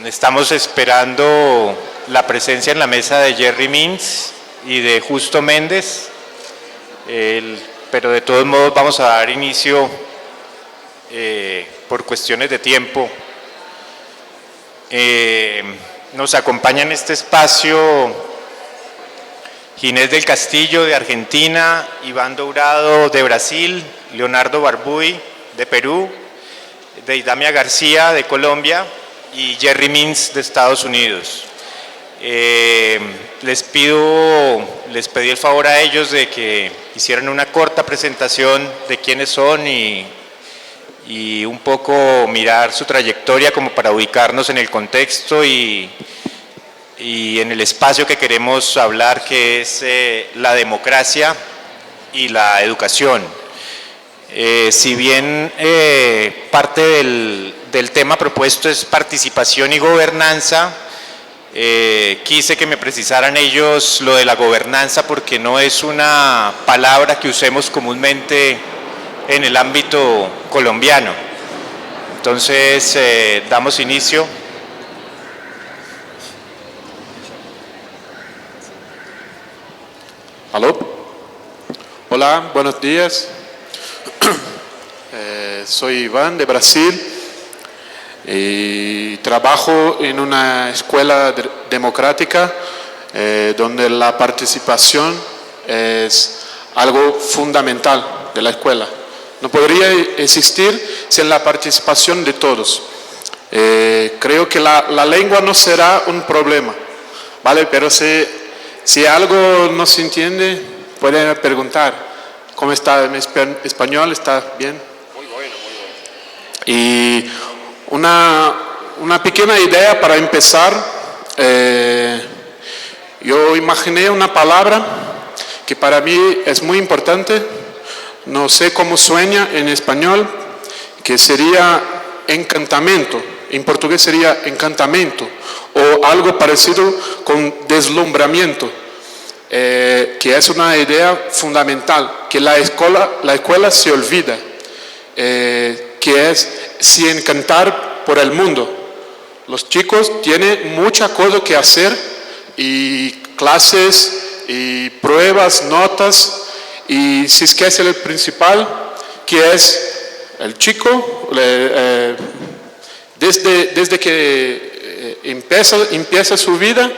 Estamos esperando la presencia en la mesa de Jerry Means y de Justo Méndez, pero de todos modos vamos a dar inicio por cuestiones de tiempo. Nos acompaña en este espacio Ginés del Castillo de Argentina, Iván Dourado de Brasil, Leonardo Barbuy de Perú, Deidamia García de Colombia y Jerry Means de Estados Unidos. Les pedí el favor a ellos de que hicieran una corta presentación de quiénes son y un poco mirar su trayectoria como para ubicarnos en el contexto y en el espacio que queremos hablar, que es la democracia y la educación. Si bien parte del tema propuesto es participación y gobernanza, quise que me precisaran ellos lo de la gobernanza porque no es una palabra que usemos comúnmente en el ámbito colombiano. Entonces, damos inicio. ¿Aló? Hola, buenos días. Soy Iván de Brasil y trabajo en una escuela democrática donde la participación es algo fundamental de la escuela. No podría existir sin la participación de todos. Creo que la lengua no será un problema, ¿vale? Pero si algo no se entiende, pueden preguntar. ¿Cómo está mi español? ¿Está bien? Muy bueno, muy bueno. Y una pequeña idea para empezar. Yo imaginé una palabra que para mí es muy importante. No sé cómo suena en español, que sería encantamiento. En portugués sería encantamiento o algo parecido con deslumbramiento, que es una idea fundamental, que la escuela se olvida, que es se encantar por el mundo. Los chicos tienen mucha cosa que hacer y clases y pruebas, notas, y se esquece el principal, que es el chico, desde que empieza su vida,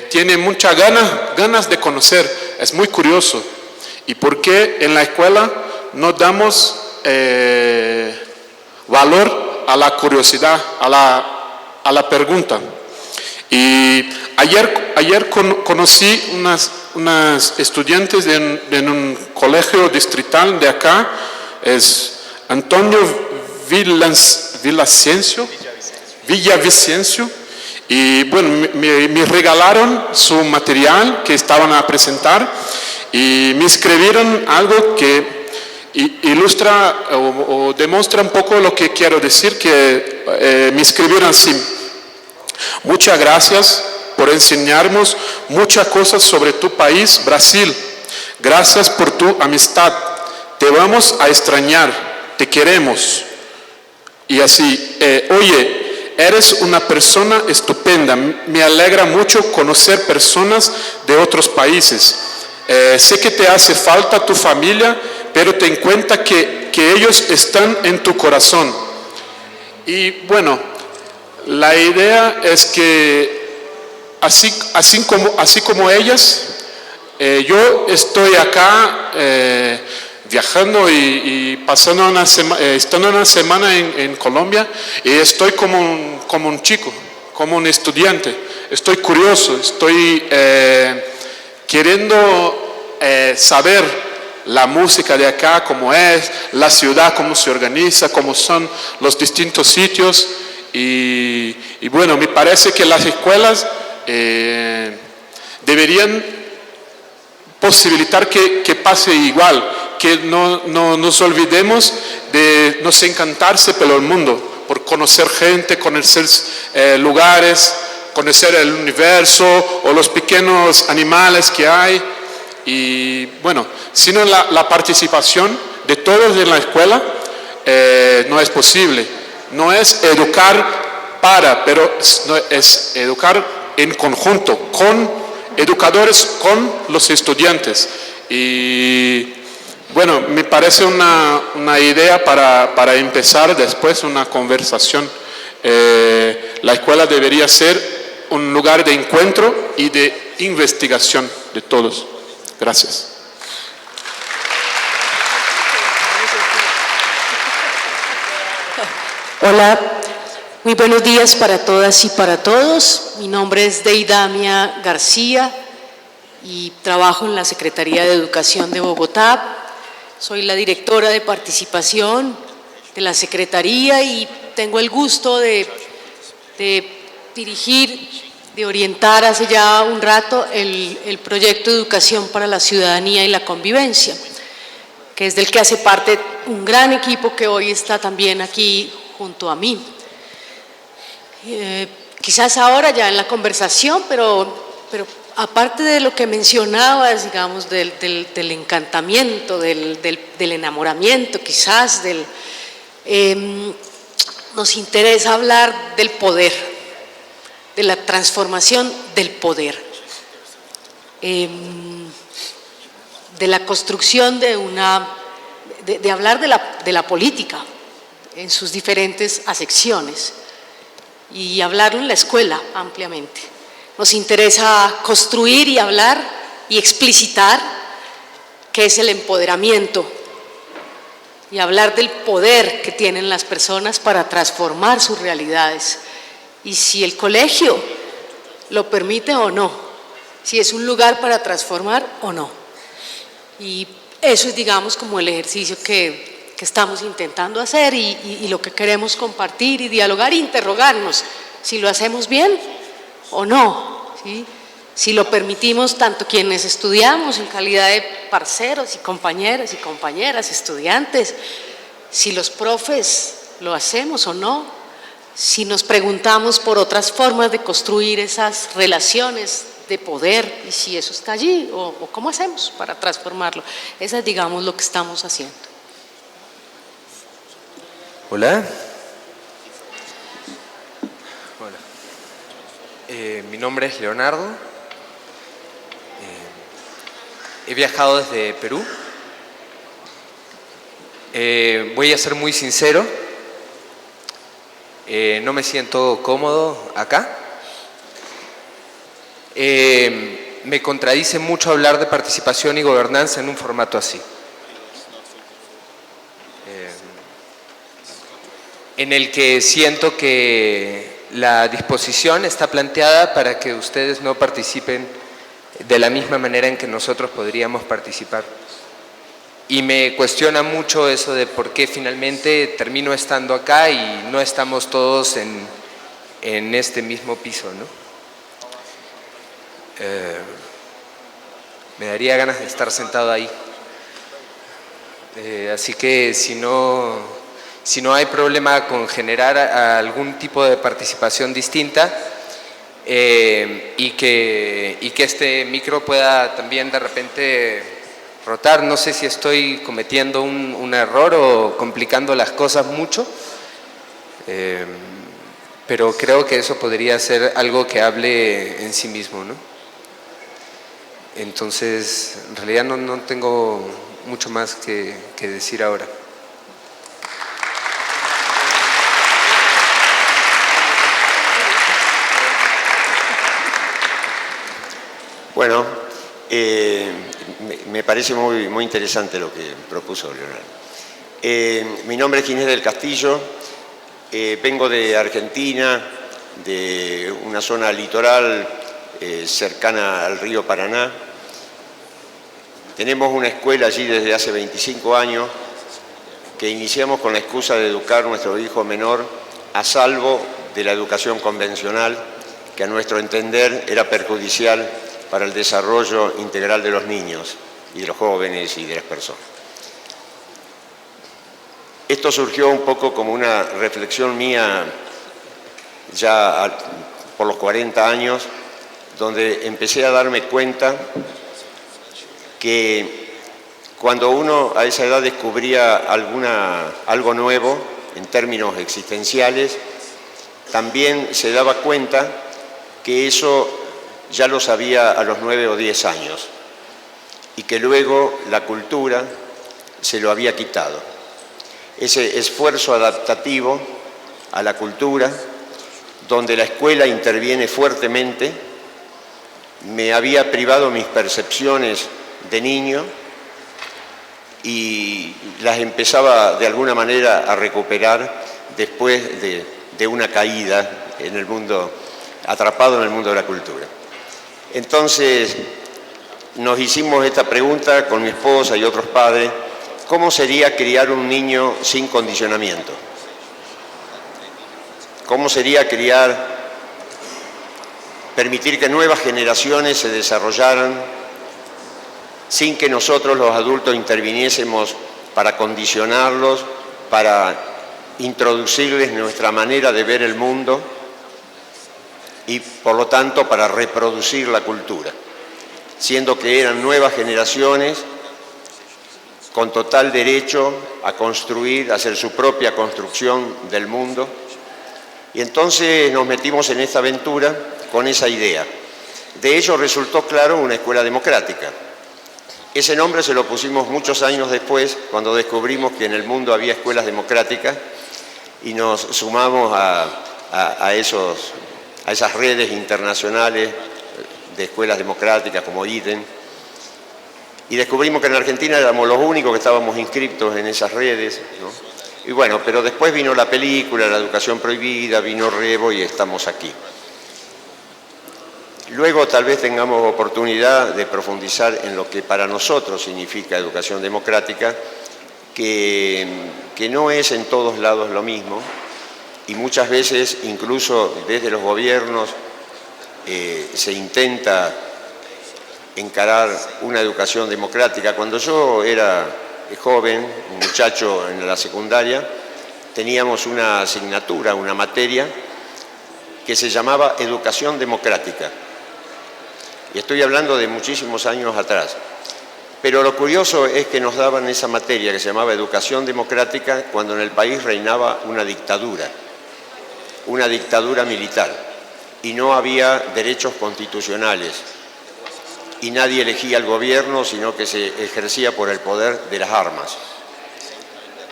tiene muchas ganas de conocer. Es muy curioso. ¿Y por qué en la escuela no damos valor a la curiosidad, a la pregunta? Y ayer conocí unas estudiantes en un colegio distrital de acá, es Antonio Villavicencio, y bueno, me regalaron su material que estaban a presentar y me escribieron algo que ilustra o demuestra un poco lo que quiero decir, que me escribieron así: muchas gracias por enseñarnos muchas cosas sobre tu país, Brasil. Gracias por tu amistad. Te vamos a extrañar, te queremos. Y así, oye, eres una persona estupenda. Me alegra mucho conocer personas de otros países. Sé que te hace falta tu familia, pero ten en cuenta que ellos están en tu corazón. Y bueno, la idea es que así como ellas, yo estoy acá viajando y pasando estando una semana en Colombia, y estoy como un chico, como un estudiante. Estoy curioso, estoy queriendo saber la música de acá, cómo es, la ciudad, cómo se organiza, cómo son los distintos sitios. Y bueno, me parece que las escuelas deberían posibilitar que pase igual, que no nos olvidemos de nos encantarse por el mundo, por conocer gente, conocer lugares, conocer el universo o los pequeños animales que hay. Y bueno, sin la participación de todos en la escuela no es posible. No es educar pero es educar en conjunto, con educadores, con los estudiantes. Y bueno, me parece una idea para empezar después una conversación. La escuela debería ser un lugar de encuentro y de investigación de todos. Gracias. Hola, muy buenos días para todas y para todos. Mi nombre es Deidamia García y trabajo en la Secretaría de Educación de Bogotá. Soy la directora de participación de la Secretaría y tengo el gusto de dirigir, de orientar hace ya un rato el proyecto de Educación para la Ciudadanía y la Convivencia, que es del que hace parte un gran equipo que hoy está también aquí junto a mí. Quizás ahora ya en la conversación, pero aparte de lo que mencionabas, digamos, del encantamiento, del enamoramiento, quizás, nos interesa hablar del poder, de la transformación del poder, de la construcción de hablar de la política en sus diferentes acepciones y hablarlo en la escuela ampliamente. Nos interesa construir y hablar y explicitar qué es el empoderamiento y hablar del poder que tienen las personas para transformar sus realidades y si el colegio lo permite o no, si es un lugar para transformar o no. Y eso es, digamos, como el ejercicio que estamos intentando hacer y lo que queremos compartir y dialogar e interrogarnos si lo hacemos bien o no, ¿sí? Si lo permitimos tanto quienes estudiamos en calidad de parceros y compañeros y compañeras, estudiantes, si los profes lo hacemos o no, si nos preguntamos por otras formas de construir esas relaciones de poder y si eso está allí o cómo hacemos para transformarlo. Eso es, digamos, lo que estamos haciendo. Hola. Hola. Mi nombre es Leonardo. He viajado desde Perú. Voy a ser muy sincero. No me siento cómodo acá. Me contradice mucho hablar de participación y gobernanza en un formato así. En el que siento que la disposición está planteada para que ustedes no participen de la misma manera en que nosotros podríamos participar. Y me cuestiona mucho eso de por qué finalmente termino estando acá y no estamos todos en este mismo piso, ¿no? Me daría ganas de estar sentado ahí. Así que si no hay problema con generar algún tipo de participación distinta y que este micro pueda también de repente rotar, no sé si estoy cometiendo un error o complicando las cosas mucho, pero creo que eso podría ser algo que hable en sí mismo, ¿no? Entonces, en realidad no tengo mucho más que decir ahora. Bueno, me parece muy interesante lo que propuso Leonardo. Mi nombre es Ginés del Castillo, vengo de Argentina, de una zona litoral cercana al río Paraná. Tenemos una escuela allí desde hace 25 años que iniciamos con la excusa de educar a nuestro hijo menor a salvo de la educación convencional, que a nuestro entender era perjudicial para el desarrollo integral de los niños y de los jóvenes y de las personas. Esto surgió un poco como una reflexión mía ya por los 40 años, donde empecé a darme cuenta que cuando uno a esa edad descubría algo nuevo en términos existenciales, también se daba cuenta que eso ya lo sabía a los 9 o 10 años y que luego la cultura se lo había quitado. Ese esfuerzo adaptativo a la cultura, donde la escuela interviene fuertemente, me había privado mis percepciones de niño y las empezaba de alguna manera a recuperar después de una caída en el mundo, atrapado en el mundo de la cultura. Entonces nos hicimos esta pregunta con mi esposa y otros padres: ¿cómo sería criar un niño sin condicionamiento? ¿Cómo sería permitir que nuevas generaciones se desarrollaran sin que nosotros los adultos interviniésemos para condicionarlos, para introducirles nuestra manera de ver el mundo y por lo tanto para reproducir la cultura, siendo que eran nuevas generaciones con total derecho a construir, a hacer su propia construcción del mundo? Y entonces nos metimos en esta aventura con esa idea. De ello resultó claro una escuela democrática. Ese nombre se lo pusimos muchos años después, cuando descubrimos que en el mundo había escuelas democráticas y nos sumamos a esas redes internacionales de escuelas democráticas como IDEN, y descubrimos que en Argentina éramos los únicos que estábamos inscriptos en esas redes, ¿no? Y bueno, pero después vino la película, La educación prohibida, vino Rebo y estamos aquí. Luego tal vez tengamos oportunidad de profundizar en lo que para nosotros significa educación democrática, que no es en todos lados lo mismo, y muchas veces incluso desde los gobiernos se intenta encarar una educación democrática. Cuando yo era joven, un muchacho en la secundaria, teníamos una asignatura, una materia que se llamaba Educación Democrática. Y estoy hablando de muchísimos años atrás. Pero lo curioso es que nos daban esa materia que se llamaba Educación Democrática cuando en el país reinaba una dictadura militar, y no había derechos constitucionales, y nadie elegía al gobierno, sino que se ejercía por el poder de las armas.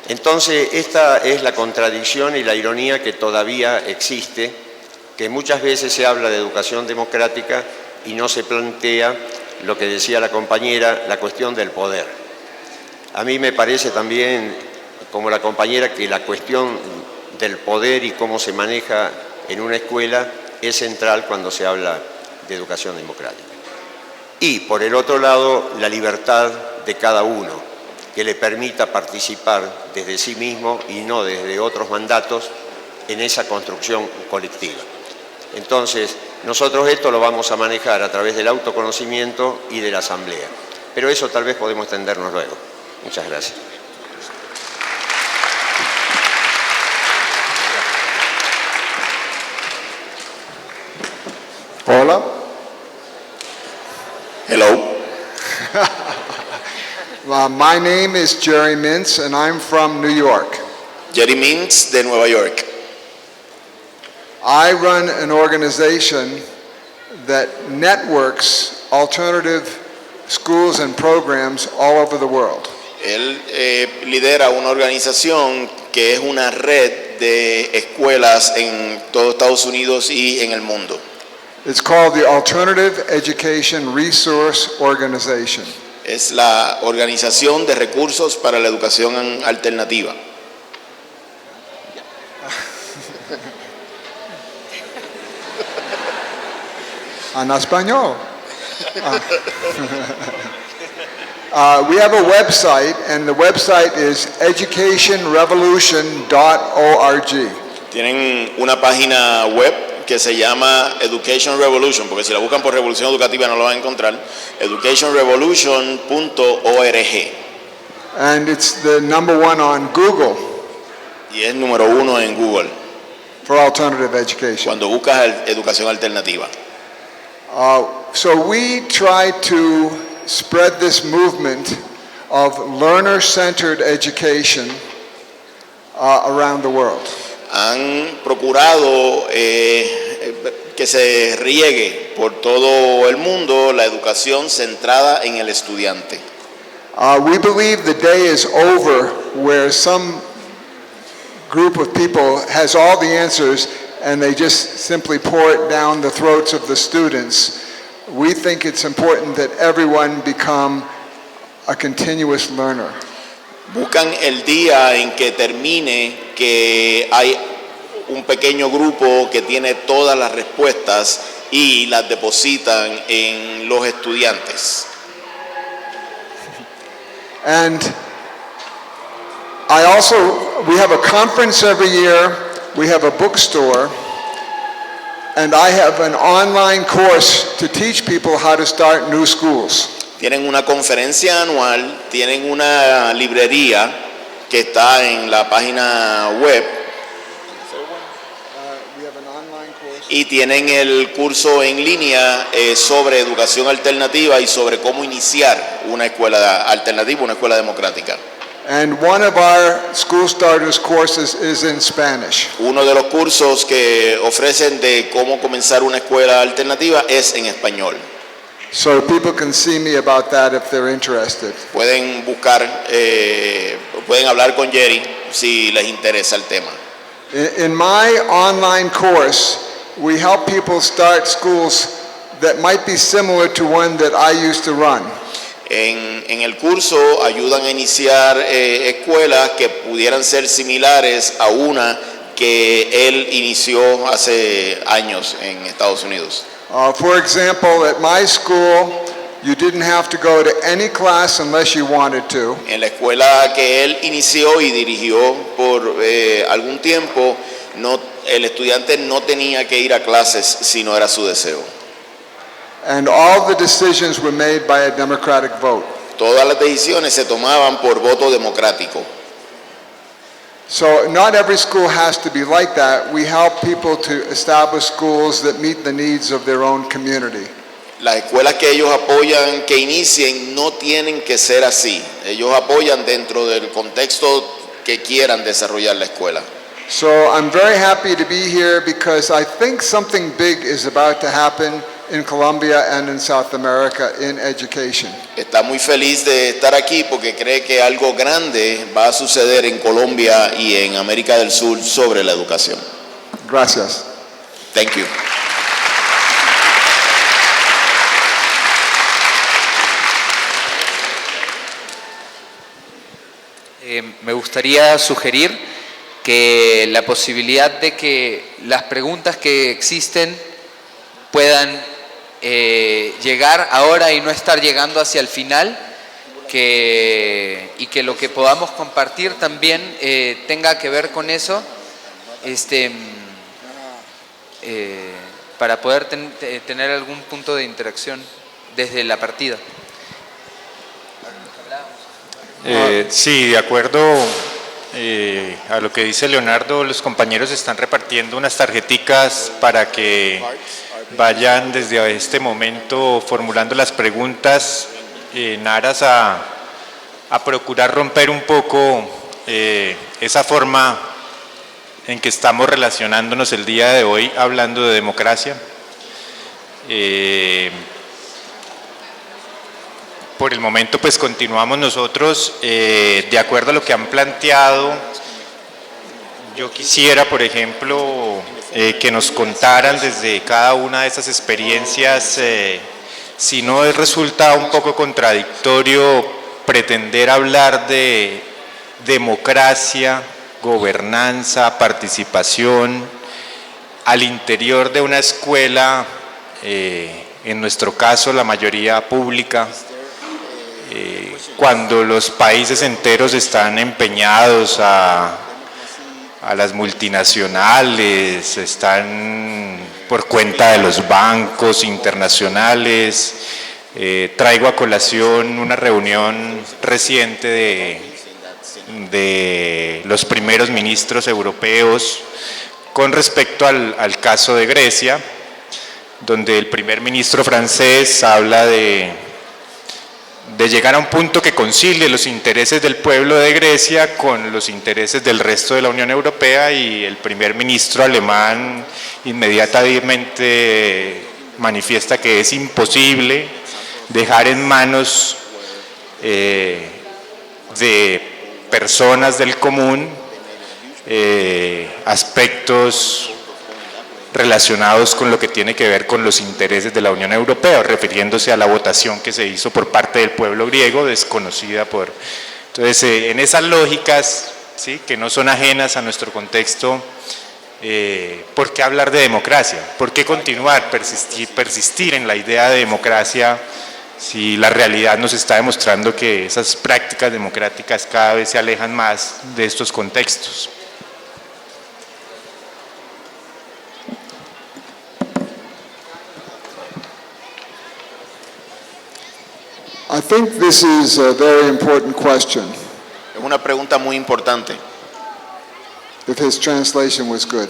Entonces, esta es la contradicción y la ironía que todavía existe, que muchas veces se habla de educación democrática y no se plantea lo que decía la compañera, la cuestión del poder. A mí me parece también, como la compañera, que la cuestión del poder y cómo se maneja en una escuela es central cuando se habla de educación democrática. Y, por el otro lado, la libertad de cada uno, que le permita participar desde sí mismo y no desde otros mandatos en esa construcción colectiva. Entonces, nosotros esto lo vamos a manejar a través del autoconocimiento y de la asamblea. Pero eso tal vez podemos extendernos luego. Muchas gracias. Hola. Hello. My name is Jerry Mintz, and I'm from New York. Jerry Mintz de Nueva York. I run an organization that networks alternative schools and programs all over the world. Él lidera una organización que es una red de escuelas en todo Estados Unidos y en el mundo. It's called the Alternative Education Resource Organization. Es la Organización de Recursos para la Educación Alternativa. En español. We have a website, and the website is educationrevolution.org. Tienen una página web que se llama Education Revolution, porque si la buscan por Revolución Educativa no lo van a encontrar. educationrevolution.org. And it's the number one on Google Y es número 1 en Google for alternative education. cuando buscas educación alternativa. So we try to spread this movement of learner-centered education around the world. han procurado que se riegue por todo el mundo la educación centrada en el estudiante. We believe the day is over where some group of people has all the answers and they just simply pour it down the throats of the students. We think it's important that everyone become a continuous learner. Buscan el día en que termine, que hay un pequeño grupo que tiene todas las respuestas y las depositan en los estudiantes. And we have a conference every year, we have a bookstore, and I have an online course to teach people how to start new schools. Tienen una conferencia anual, tienen una librería que está en la página web y tienen el curso en línea sobre educación alternativa y sobre cómo iniciar una escuela alternativa, una escuela democrática. And one of our school starters courses is in Spanish. Uno de los cursos que ofrecen de cómo comenzar una escuela alternativa es en español. So people can see me about that if they're interested. Pueden buscar, pueden hablar con Jerry si les interesa el tema. In my online course, we help people start schools that might be similar to one that I used to run. En el curso ayudan a iniciar escuelas que pudieran ser similares a una que él inició hace años en Estados Unidos. For example, at my school, you didn't have to go to any class unless you wanted to. En la escuela que él inició y dirigió por algún tiempo, el estudiante no tenía que ir a clases si no era su deseo. And all the decisions were made by a democratic vote. Todas las decisiones se tomaban por voto democrático. So not every school has to be like that. We help people to establish schools that meet the needs of their own community. Las escuelas que ellos apoyan que inicien no tienen que ser así. Ellos apoyan dentro del contexto que quieran desarrollar la escuela. So I'm very happy to be here because I think something big is about to happen in Colombia and in South America in education. Está muy feliz de estar aquí porque cree que algo grande va a suceder en Colombia y en América del Sur sobre la educación. Gracias. Thank you. Me gustaría sugerir que la posibilidad de que las preguntas que existen puedan llegar ahora y no estar llegando hacia el final, y que lo que podamos compartir también tenga que ver con eso, para poder tener algún punto de interacción desde la partida. Sí, de acuerdo a lo que dice Leonardo, los compañeros están repartiendo unas tarjeticas para que vayan desde este momento formulando las preguntas en aras a procurar romper un poco esa forma en que estamos relacionándonos el día de hoy hablando de democracia. Por el momento pues continuamos nosotros de acuerdo a lo que han planteado. Yo quisiera, por ejemplo, que nos contaran desde cada una de esas experiencias, si no resulta un poco contradictorio pretender hablar de democracia, gobernanza, participación al interior de una escuela, en nuestro caso la mayoría pública, cuando los países enteros están empeñados a las multinacionales, están por cuenta de los bancos internacionales. Traigo a colación una reunión reciente de los primeros ministros europeos con respecto al caso de Grecia, donde el primer ministro francés habla de llegar a un punto que concilie los intereses del pueblo de Grecia con los intereses del resto de la Unión Europea, y el primer ministro alemán inmediatamente manifiesta que es imposible dejar en manos de personas del común aspectos relacionados con lo que tiene que ver con los intereses de la Unión Europea, refiriéndose a la votación que se hizo por parte del pueblo griego, desconocida por... Entonces, en esas lógicas, ¿sí?, que no son ajenas a nuestro contexto, ¿por qué hablar de democracia? ¿Por qué continuar, persistir en la idea de democracia si la realidad nos está demostrando que esas prácticas democráticas cada vez se alejan más de estos contextos? I think this is a very important question, Es una pregunta muy importante. if his translation was good.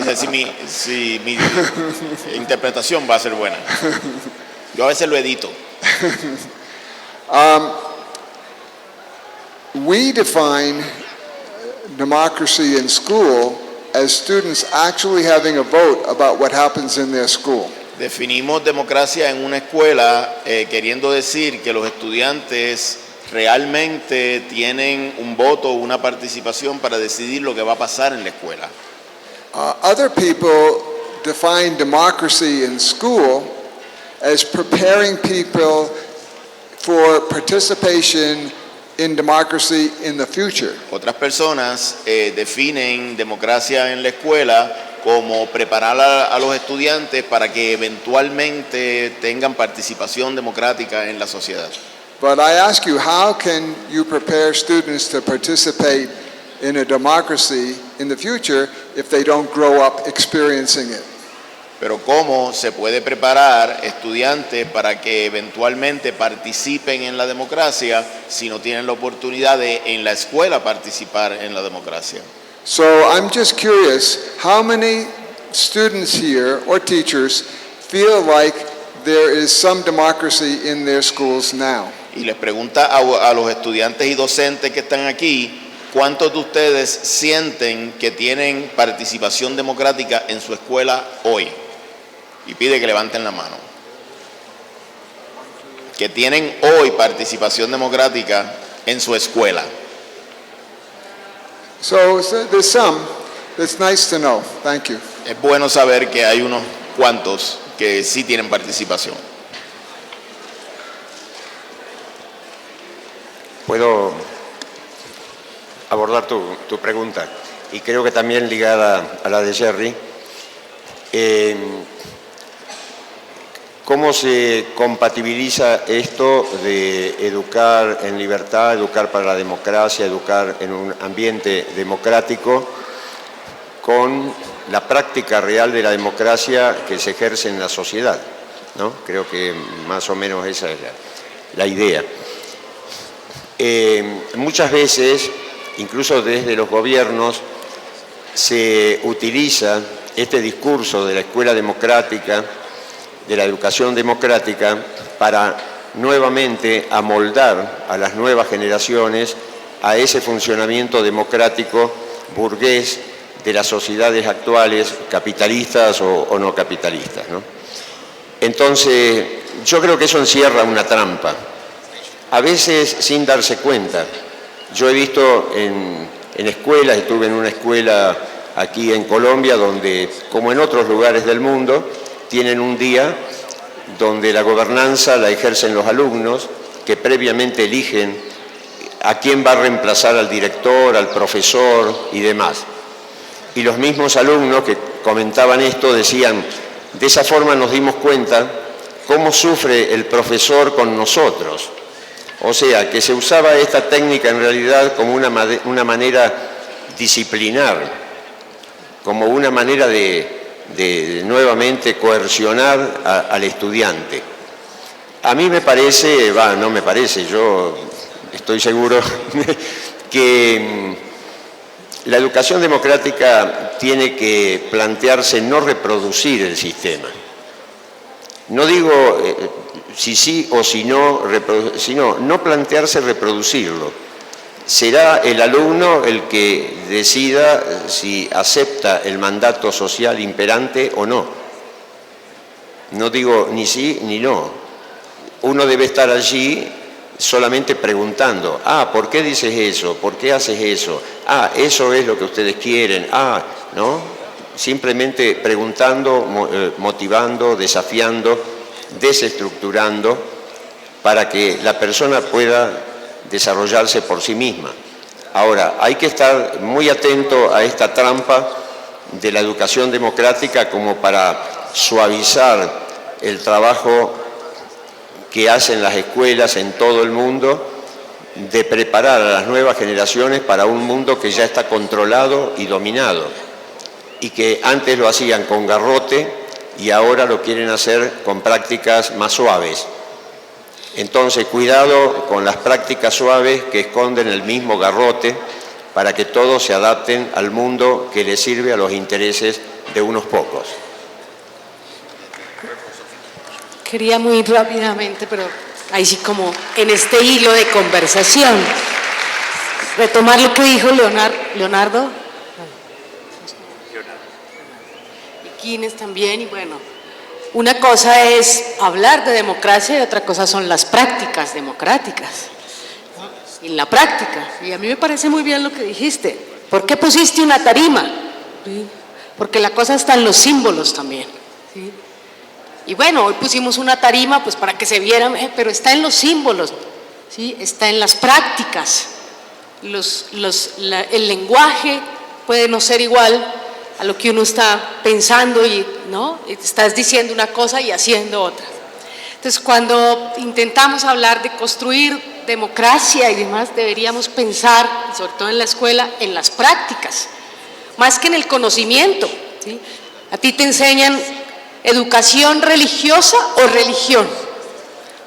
Dice, si mi interpretación va a ser buena. Yo a veces lo edito. We define democracy in school as students actually having a vote about what happens in their school. Definimos democracia en una escuela queriendo decir que los estudiantes realmente tienen un voto, una participación para decidir lo que va a pasar en la escuela. Other people define democracy in school as preparing people for participation in democracy in the future. Otras personas definen democracia en la escuela como preparar a los estudiantes para que eventualmente tengan participación democrática en la sociedad. But I ask you, how can you prepare students to participate in a democracy in the future if they don't grow up experiencing it? Pero ¿cómo se puede preparar estudiantes para que eventualmente participen en la democracia si no tienen la oportunidad de en la escuela participar en la democracia? So I'm just curious, how many students here or teachers feel like there is some democracy in their schools now? Y les pregunta a los estudiantes y docentes que están aquí, ¿cuántos de ustedes sienten que tienen participación democrática en su escuela hoy? Y pide que levanten la mano. Que tienen hoy participación democrática en su escuela. So there's some. That's nice to know. Thank you. Es bueno saber que hay unos cuantos que sí tienen participación. Puedo abordar tu pregunta, y creo que también ligada a la de Jerry. ¿Cómo se compatibiliza esto de educar en libertad, educar para la democracia, educar en un ambiente democrático, con la práctica real de la democracia que se ejerce en la sociedad, ¿no? Creo que más o menos esa es la idea. Muchas veces, incluso desde los gobiernos, se utiliza este discurso de la escuela democrática, de la educación democrática, para nuevamente amoldar a las nuevas generaciones a ese funcionamiento democrático burgués de las sociedades actuales, capitalistas o no capitalistas, ¿no? Entonces, yo creo que eso encierra una trampa, a veces sin darse cuenta. Yo he visto en escuelas, estuve en una escuela aquí en Colombia, donde, como en otros lugares del mundo, tienen un día donde la gobernanza la ejercen los alumnos, que previamente eligen a quién va a reemplazar al director, al profesor y demás. Y los mismos alumnos que comentaban esto decían, de esa forma nos dimos cuenta cómo sufre el profesor con nosotros. O sea, que se usaba esta técnica en realidad como una manera disciplinar, como una manera de nuevamente coercionar al estudiante. A mí me parece, no me parece, yo estoy seguro que la educación democrática tiene que plantearse no reproducir el sistema, No digo si sí o si no, sino no plantearse reproducirlo. Será el alumno el que decida si acepta el mandato social imperante o no. No digo ni sí ni no. Uno debe estar allí solamente preguntando, ¿por qué dices eso? ¿Por qué haces eso? Eso es lo que ustedes quieren. ¿No? Simplemente preguntando, motivando, desafiando, desestructurando para que la persona pueda desarrollarse por sí misma. Ahora, hay que estar muy atento a esta trampa de la educación democrática como para suavizar el trabajo que hacen las escuelas en todo el mundo de preparar a las nuevas generaciones para un mundo que ya está controlado y dominado y que antes lo hacían con garrote y ahora lo quieren hacer con prácticas más suaves. Entonces, cuidado con las prácticas suaves que esconden el mismo garrote para que todos se adapten al mundo que les sirve a los intereses de unos pocos. Quería muy rápidamente, pero ahí sí como en este hilo de conversación, retomar lo que dijo Leonardo. Y Quines también, y bueno, una cosa es hablar de democracia y otra cosa son las prácticas democráticas. En la práctica, y a mí me parece muy bien lo que dijiste, ¿por qué pusiste una tarima? ¿Sí? Porque la cosa está en los símbolos también. ¿Sí? Y bueno, hoy pusimos una tarima pues para que se vieran, pero está en los símbolos, ¿sí? Está en las prácticas. El lenguaje puede no ser igual a lo que uno está pensando y ¿no? Estás diciendo una cosa y haciendo otra. Entonces, cuando intentamos hablar de construir democracia y demás, deberíamos pensar, sobre todo en la escuela, en las prácticas, más que en el conocimiento. ¿Sí? A ti te enseñan educación religiosa o religión.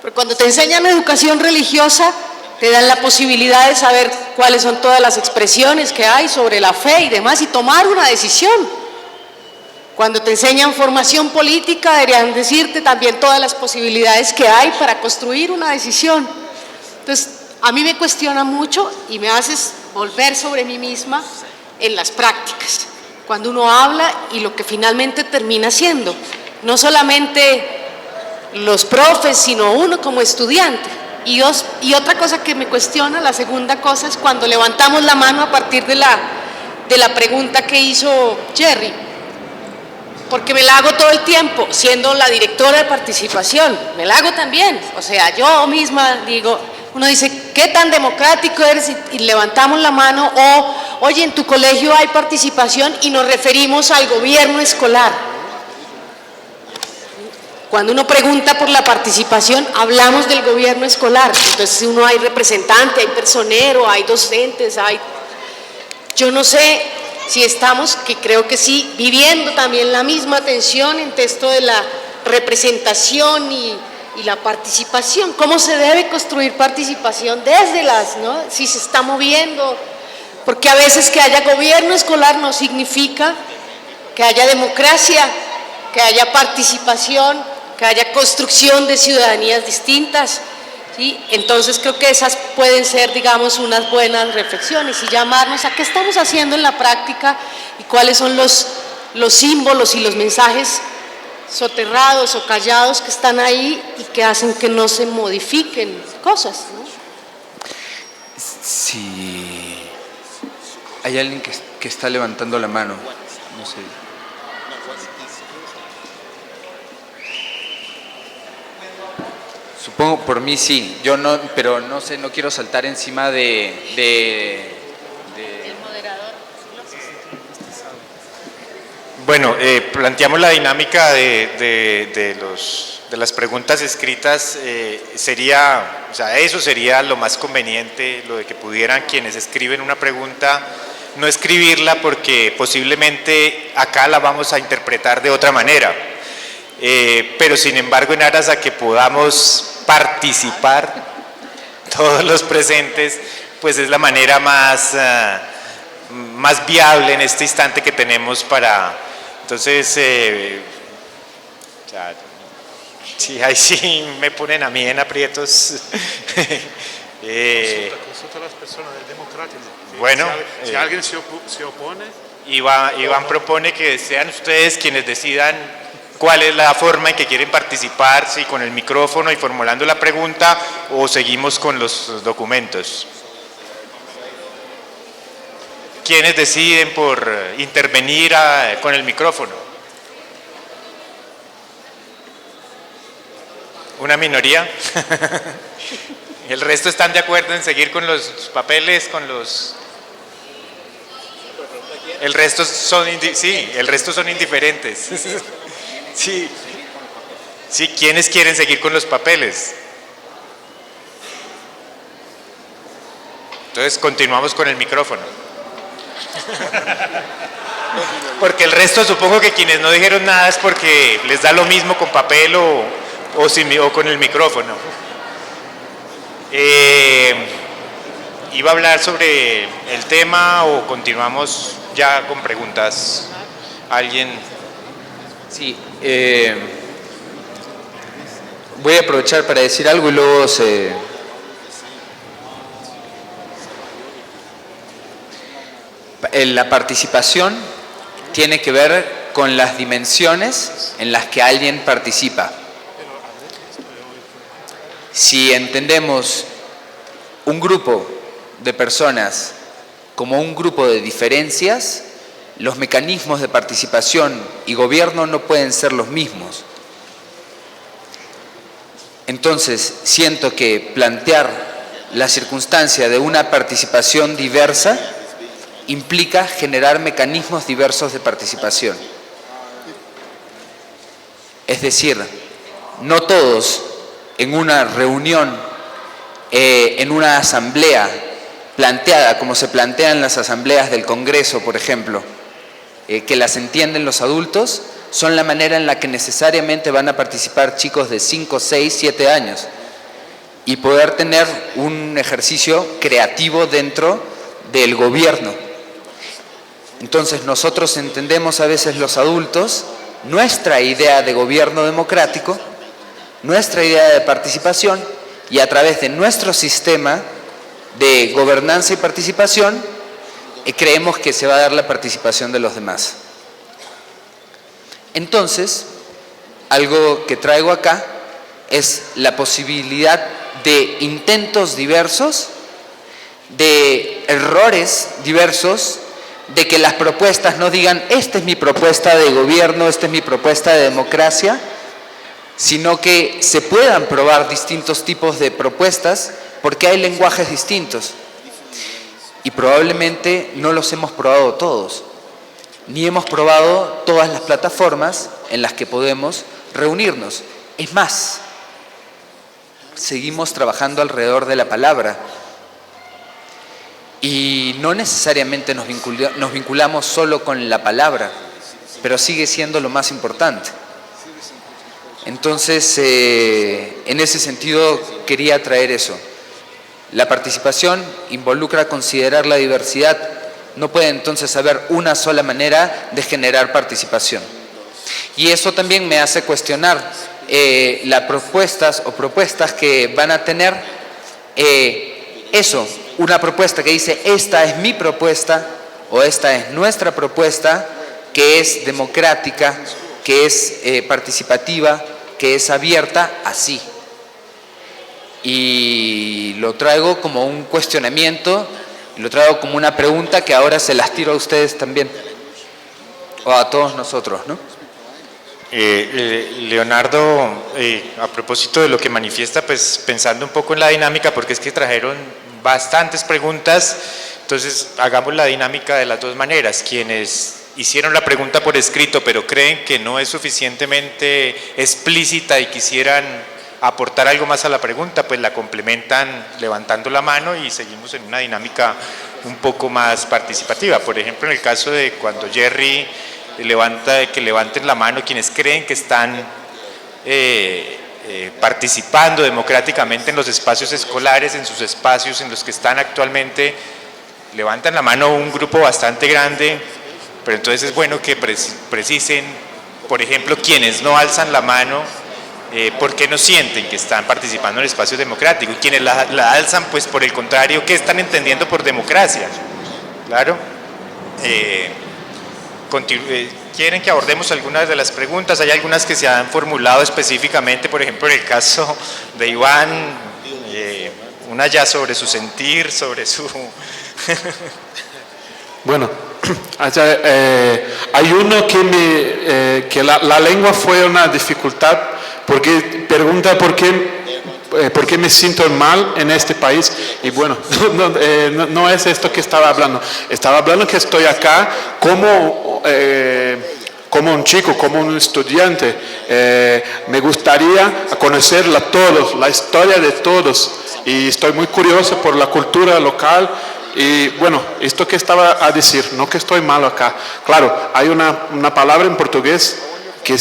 Pero cuando te enseñan educación religiosa, te dan la posibilidad de saber cuáles son todas las expresiones que hay sobre la fe y demás y tomar una decisión. Cuando te enseñan formación política, deberían decirte también todas las posibilidades que hay para construir una decisión. Entonces, a mí me cuestiona mucho y me haces volver sobre mí misma en las prácticas. Cuando uno habla y lo que finalmente termina siendo, no solamente los profes, sino uno como estudiante. Y otra cosa que me cuestiona, la segunda cosa, es cuando levantamos la mano a partir de la pregunta que hizo Jerry, porque me la hago todo el tiempo, siendo la directora de participación, me la hago también, o sea, yo misma digo, uno dice, ¿qué tan democrático eres? Y levantamos la mano, o, oye, en tu colegio hay participación y nos referimos al gobierno escolar. Cuando uno pregunta por la participación, hablamos del gobierno escolar. Entonces, uno hay representante, hay personero, hay docentes, yo no sé si estamos, que creo que sí, viviendo también la misma tensión en esto de la representación y la participación. ¿Cómo se debe construir participación desde ¿no? Si se está moviendo? Porque a veces que haya gobierno escolar no significa que haya democracia, que haya participación, que haya construcción de ciudadanías distintas, ¿sí? Entonces creo que esas pueden ser, digamos, unas buenas reflexiones y llamarnos a qué estamos haciendo en la práctica y cuáles son los símbolos y los mensajes soterrados o callados que están ahí y que hacen que no se modifiquen cosas, ¿no? Si hay alguien que está levantando la mano, no sé. Supongo por mí sí, yo no, pero no sé, no quiero saltar encima de El moderador. Bueno, planteamos la dinámica de las preguntas escritas, eso sería lo más conveniente, lo de que pudieran quienes escriben una pregunta no escribirla porque posiblemente acá la vamos a interpretar de otra manera. Pero sin embargo, en aras a que podamos participar todos los presentes, pues es la manera más viable en este instante que tenemos para, entonces, Sí, ahí sí me ponen a mí en aprietos. Consulta a las personas del democrático. Bueno, Si alguien se opone. Iván propone que sean ustedes quienes decidan cuál es la forma en que quieren participar, si con el micrófono y formulando la pregunta o seguimos con los documentos. ¿Quiénes deciden por intervenir con el micrófono? ¿Una minoría? ¿El resto están de acuerdo en seguir con los papeles, con los...? El resto son, el resto son indiferentes. Sí. Sí, ¿quiénes quieren seguir con los papeles? Entonces continuamos con el micrófono. Porque el resto supongo que quienes no dijeron nada es porque les da lo mismo con papel o con el micrófono. ¿Iba a hablar sobre el tema o continuamos ya con preguntas? ¿Alguien? Sí, voy a aprovechar para decir algo y luego la participación tiene que ver con las dimensiones en las que alguien participa. Si entendemos un grupo de personas como un grupo de diferencias, los mecanismos de participación y gobierno no pueden ser los mismos. Entonces, siento que plantear la circunstancia de una participación diversa implica generar mecanismos diversos de participación. Es decir, no todos en una reunión, en una asamblea planteada como se plantean las asambleas del Congreso, por ejemplo, que las entienden los adultos, son la manera en la que necesariamente van a participar chicos de 5, 6, 7 años y poder tener un ejercicio creativo dentro del gobierno. Entonces nosotros entendemos a veces los adultos nuestra idea de gobierno democrático, nuestra idea de participación, y a través de nuestro sistema de gobernanza y participación creemos que se va a dar la participación de los demás. Entonces, algo que traigo acá es la posibilidad de intentos diversos, de errores diversos, de que las propuestas no digan esta es mi propuesta de gobierno, esta es mi propuesta de democracia, sino que se puedan probar distintos tipos de propuestas porque hay lenguajes distintos y probablemente no los hemos probado todos, ni hemos probado todas las plataformas en las que podemos reunirnos. Es más, seguimos trabajando alrededor de la palabra y no necesariamente nos vinculamos solo con la palabra, pero sigue siendo lo más importante. Entonces, en ese sentido quería traer eso. La participación involucra considerar la diversidad. No puede entonces haber una sola manera de generar participación. Y eso también me hace cuestionar las propuestas que van a tener eso. Una propuesta que dice esta es mi propuesta o esta es nuestra propuesta, que es democrática, que es participativa, que es abierta, así. Y lo traigo como un cuestionamiento, lo traigo como una pregunta que ahora se las tiro a ustedes también, o a todos nosotros, ¿no? Leonardo, a propósito de lo que manifiesta, pues pensando un poco en la dinámica, porque es que trajeron bastantes preguntas, entonces hagamos la dinámica de las dos maneras. Quienes hicieron la pregunta por escrito pero creen que no es suficientemente explícita y quisieran aportar algo más a la pregunta, pues la complementan levantando la mano y seguimos en una dinámica un poco más participativa. Por ejemplo, en el caso de cuando Jerry que levanten la mano quienes creen que están participando democráticamente en los espacios escolares, en sus espacios en los que están actualmente. Levantan la mano un grupo bastante grande, pero entonces es bueno que precisen, por ejemplo, quienes no alzan la mano, ¿por qué no sienten que están participando en el espacio democrático? Y quienes la alzan, pues por el contrario, ¿qué están entendiendo por democracia? Claro. ¿Quieren que abordemos algunas de las preguntas? Hay algunas que se han formulado específicamente, por ejemplo, en el caso de Iván, una ya sobre su sentir, sobre su... Bueno, hay uno que la lengua fue una dificultad, porque pregunta por qué me siento mal en este país. Y bueno, no es esto que estaba hablando. Estaba hablando que estoy acá como un chico, como un estudiante. Me gustaría conocerla todos, la historia de todos. Y estoy muy curioso por la cultura local. Y bueno, esto que estaba a decir, no que estoy malo acá. Claro, hay una palabra en portugués que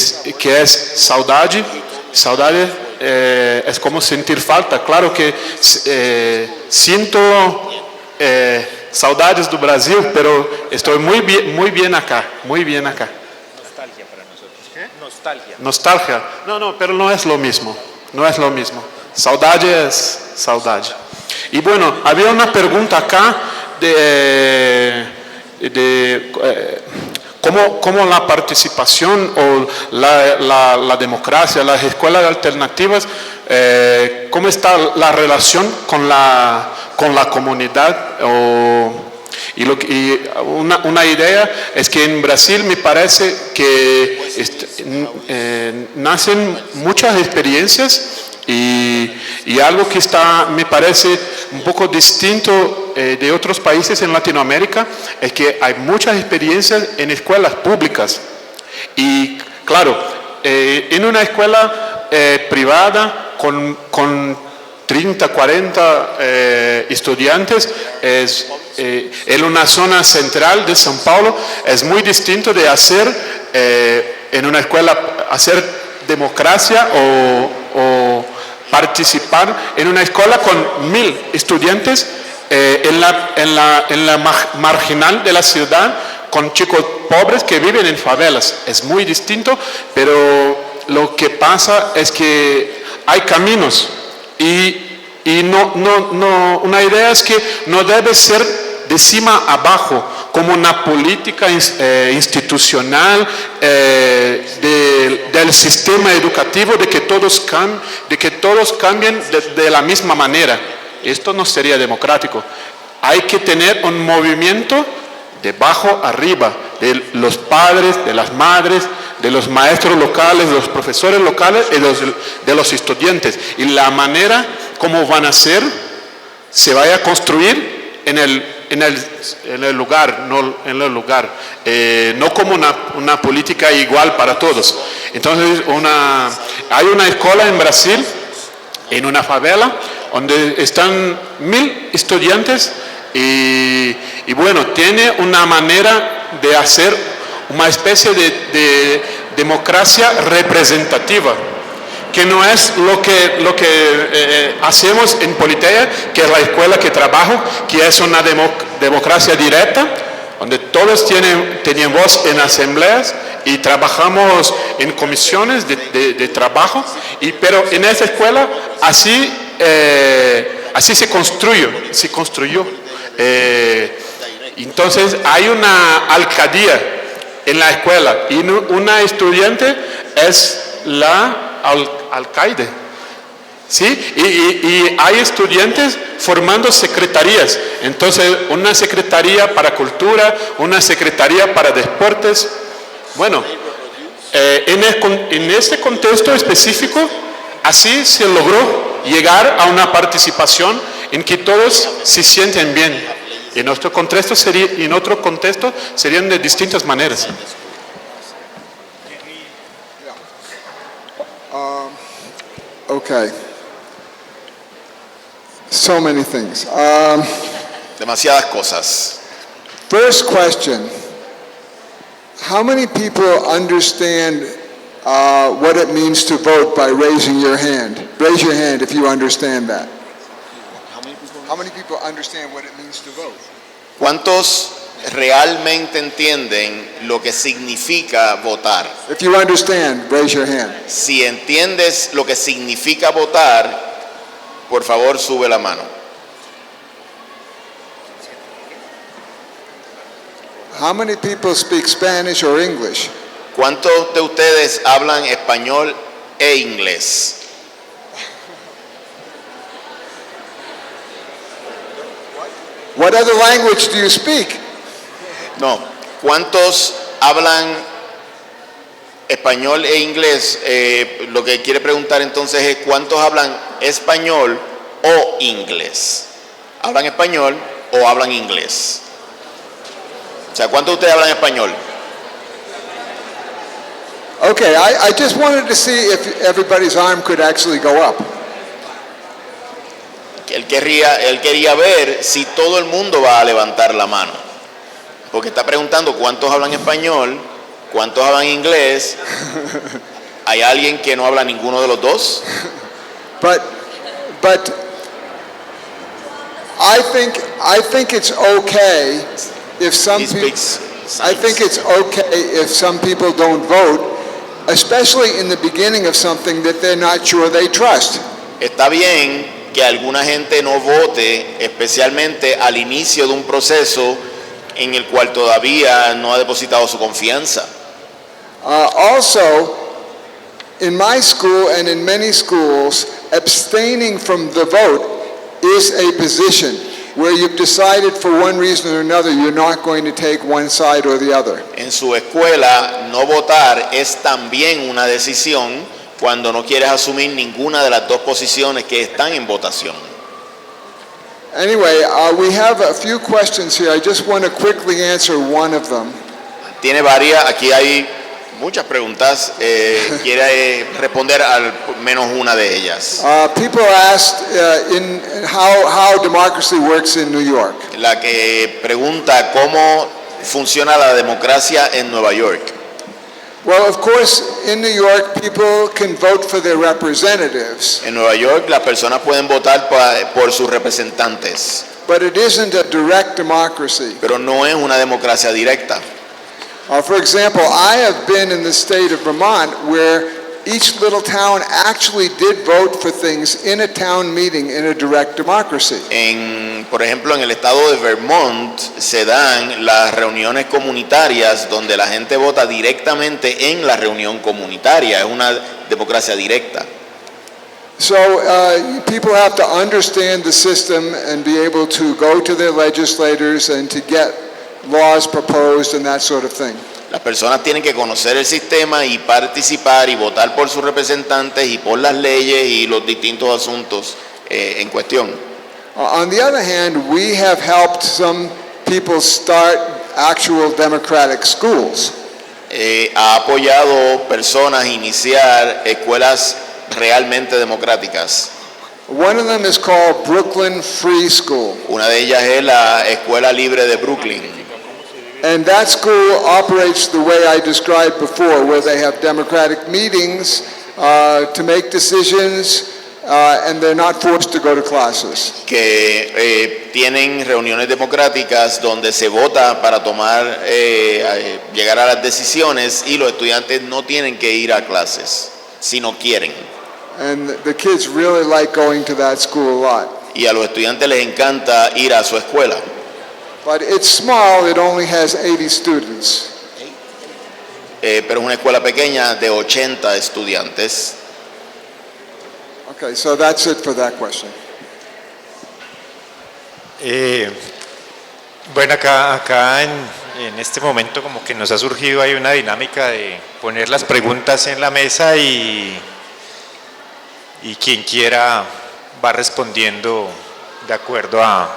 es saudade. Saudade es como sentir falta. Claro que siento saudades do Brasil, pero estoy muy bien acá, muy bien acá. Nostalgia para nosotros. ¿Qué? Nostalgia. Nostalgia. No, pero no es lo mismo. No es lo mismo. Saudade es saudade. Y bueno, había una pregunta acá de cómo la participación o la democracia, las escuelas alternativas, cómo está la relación con la comunidad. Y una idea es que en Brasil me parece que nacen muchas experiencias. Y algo que me parece un poco distinto de otros países en Latinoamérica es que hay muchas experiencias en escuelas públicas. Y claro, en una escuela privada con 30, 40 estudiantes, en una zona central de São Paulo, es muy distinto de hacer en una escuela, hacer democracia o participar en una escuela con 1000 estudiantes en la marginal de la ciudad, con chicos pobres que viven en favelas. Es muy distinto, pero lo que pasa es que hay caminos y una idea es que no debe ser de cima a abajo, como una política institucional del sistema educativo de que todos cambien de la misma manera. Esto no sería democrático. Hay que tener un movimiento de abajo arriba, de los padres, de las madres, de los maestros locales, de los profesores locales y de los estudiantes. Y la manera como van a ser se vaya a construir en el lugar, no como una política igual para todos. Entonces, hay una escuela en Brasil, en una favela, donde están 1000 estudiantes y bueno, tiene una manera de hacer una especie de democracia representativa, que no es lo que hacemos en Politeia, que es la escuela que trabajo, que es una democracia directa, donde todos tienen voz en asambleas y trabajamos en comisiones de trabajo, pero en esa escuela así se construyó. Entonces hay una alcaldía en la escuela y una estudiante es la alcaide, ¿sí? Y hay estudiantes formando secretarías. Entonces, una secretaría para cultura, una secretaría para deportes. Bueno, en este contexto específico, así se logró llegar a una participación en que todos se sienten bien. En otro contexto serían de distintas maneras. Okay. So many things. Demasiadas cosas. First question. How many people understand what it means to vote by raising your hand? Raise your hand if you understand that. How many people understand what it means to vote? ¿Cuántos realmente entienden lo que significa votar. If you understand, raise your hand. Si entiendes lo que significa votar, por favor sube la mano. How many people speak Spanish or English? ¿Cuántos de ustedes hablan español e inglés? What other language do you speak? No. ¿Cuántos hablan español e inglés? Lo que quiere preguntar entonces es ¿cuántos hablan español o inglés? ¿Hablan español o hablan inglés? O sea, ¿cuántos de ustedes hablan español? Okay, I just wanted to see if everybody's arm could actually go up. Él quería ver si todo el mundo va a levantar la mano. Porque está preguntando cuántos hablan español, cuántos hablan inglés. ¿Hay alguien que no habla ninguno de los dos? But I think it's okay if some He people speaks I think it's okay if some people don't vote, especially in the beginning of something that they're not sure they trust. Está bien que alguna gente no vote, especialmente al inicio de un proceso en el cual todavía no ha depositado su confianza. Also, in my school and in many schools, abstaining from the vote is a position where you've decided for one reason or another you're not going to take one side or the other. En su escuela, no votar es también una decisión cuando no quieres asumir ninguna de las dos posiciones que están en votación. Anyway, we have a few questions here. I just want to quickly answer one of them. Tiene varias, aquí hay muchas preguntas, quiere responder al menos una de ellas. People asked in how democracy works in New York. La que pregunta cómo funciona la democracia en Nueva York. Well, of course, in New York, people can vote for their representatives, En Nueva York las personas pueden votar por sus representantes, but it isn't a direct democracy. pero no es una democracia directa. For example, I have been in the state of Vermont where each little town actually did vote for things in a town meeting in a direct democracy. Por ejemplo, en el estado de Vermont se dan las reuniones comunitarias donde la gente vota directamente en la reunión comunitaria. Es una democracia directa. So people have to understand the system and be able to go to their legislators and to get laws proposed and that sort of thing. Las personas tienen que conocer el sistema y participar y votar por sus representantes y por las leyes y los distintos asuntos en cuestión. On the other hand, we have helped some people start actual democratic schools. Ha apoyado personas a iniciar escuelas realmente democráticas. One of them is called Brooklyn Free School. Una de ellas es la Escuela Libre de Brooklyn. And that school operates the way I described before, where they have democratic meetings to make decisions, and they're not forced to go to classes. Que tienen reuniones democráticas donde se vota para tomar, llegar a las decisiones y los estudiantes no tienen que ir a clases si no quieren. And the kids really like going to that school a lot. Y a los estudiantes les encanta ir a su escuela. But it's small, it only has 80 students. Pero es una escuela pequeña de 80 estudiantes. Okay, so that's it for that question. Bueno, acá en este momento como que nos ha surgido ahí una dinámica de poner las preguntas en la mesa y quien quiera va respondiendo de acuerdo a...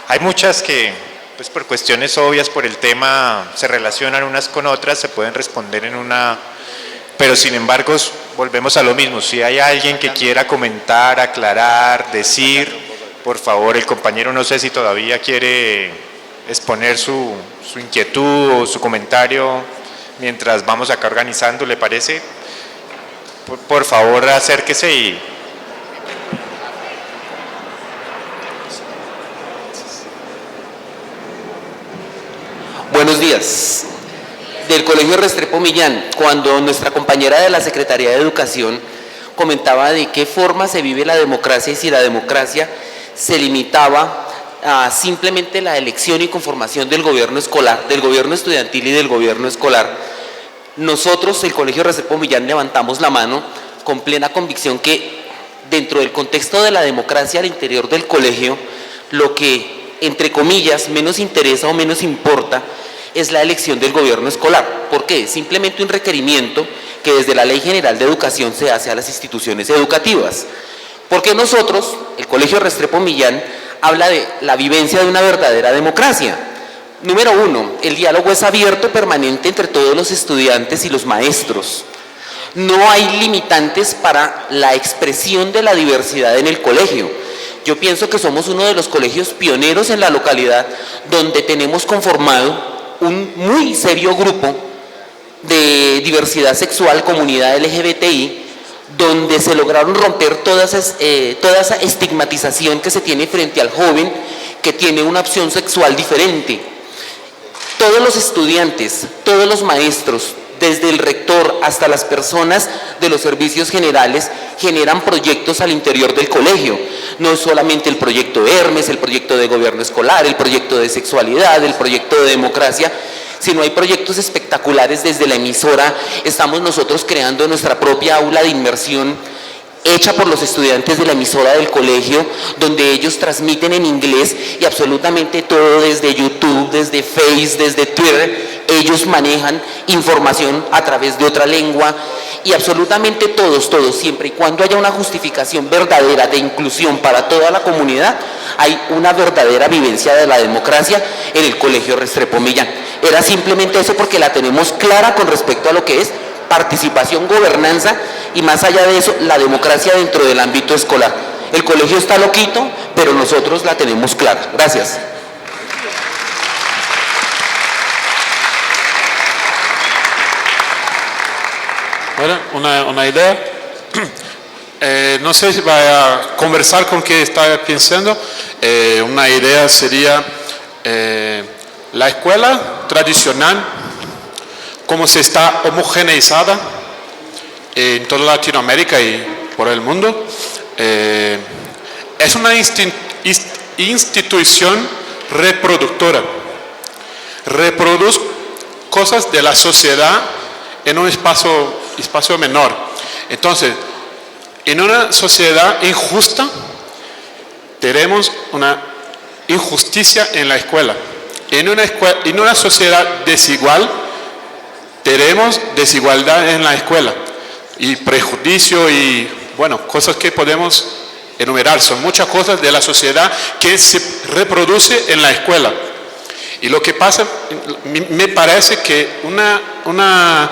Hay muchas que pues por cuestiones obvias, por el tema, se relacionan unas con otras, se pueden responder en una... Pero sin embargo, volvemos a lo mismo. Si hay alguien que quiera comentar, aclarar, decir, por favor, el compañero no sé si todavía quiere exponer su inquietud o su comentario mientras vamos acá organizando, ¿le parece? Por favor, acérquese y... buenos días. Del Colegio Restrepo Millán, cuando nuestra compañera de la Secretaría de Educación comentaba de qué forma se vive la democracia y si la democracia se limitaba a simplemente la elección y conformación del gobierno escolar, del gobierno estudiantil y del gobierno escolar, nosotros, el Colegio Restrepo Millán, levantamos la mano con plena convicción que dentro del contexto de la democracia al interior del colegio, lo que, entre comillas, menos interesa o menos importa es la elección del gobierno escolar. ¿Por qué? Simplemente un requerimiento que desde la Ley General de Educación se hace a las instituciones educativas. Porque nosotros, el Colegio Restrepo Millán, habla de la vivencia de una verdadera democracia. Número uno, el diálogo es abierto, permanente entre todos los estudiantes y los maestros. No hay limitantes para la expresión de la diversidad en el colegio. Yo pienso que somos uno de los colegios pioneros en la localidad donde tenemos conformado un muy serio grupo de diversidad sexual, comunidad LGBTI, donde se lograron romper toda esa estigmatización que se tiene frente al joven que tiene una opción sexual diferente. Todos los estudiantes, todos los maestros, desde el rector hasta las personas de los servicios generales, generan proyectos al interior del colegio. No es solamente el proyecto Hermes, el proyecto de gobierno escolar, el proyecto de sexualidad, el proyecto de democracia, sino hay proyectos espectaculares desde la emisora. Estamos nosotros creando nuestra propia aula de inmersión hecha por los estudiantes de la emisora del colegio, donde ellos transmiten en inglés y absolutamente todo desde YouTube, desde Face, desde Twitter, ellos manejan información a través de otra lengua y absolutamente todos, siempre y cuando haya una justificación verdadera de inclusión para toda la comunidad, hay una verdadera vivencia de la democracia en el Colegio Restrepo Millán. Era simplemente eso porque la tenemos clara con respecto a lo que es participación, gobernanza y más allá de eso, la democracia dentro del ámbito escolar. El colegio está loquito, pero nosotros la tenemos clara. Gracias. Bueno, una idea. No sé si va a conversar con qué está pensando. Una idea sería la escuela tradicional, como se está homogeneizada en toda Latinoamérica y por el mundo. Es una institución reproductora. Reproduce cosas de la sociedad en un espacio menor. Entonces, en una sociedad injusta, tenemos una injusticia en la escuela. En una sociedad desigual, tenemos desigualdad en la escuela. Y prejuicio y, bueno, cosas que podemos enumerar. Son muchas cosas de la sociedad que se reproduce en la escuela. Y lo que pasa, me parece que una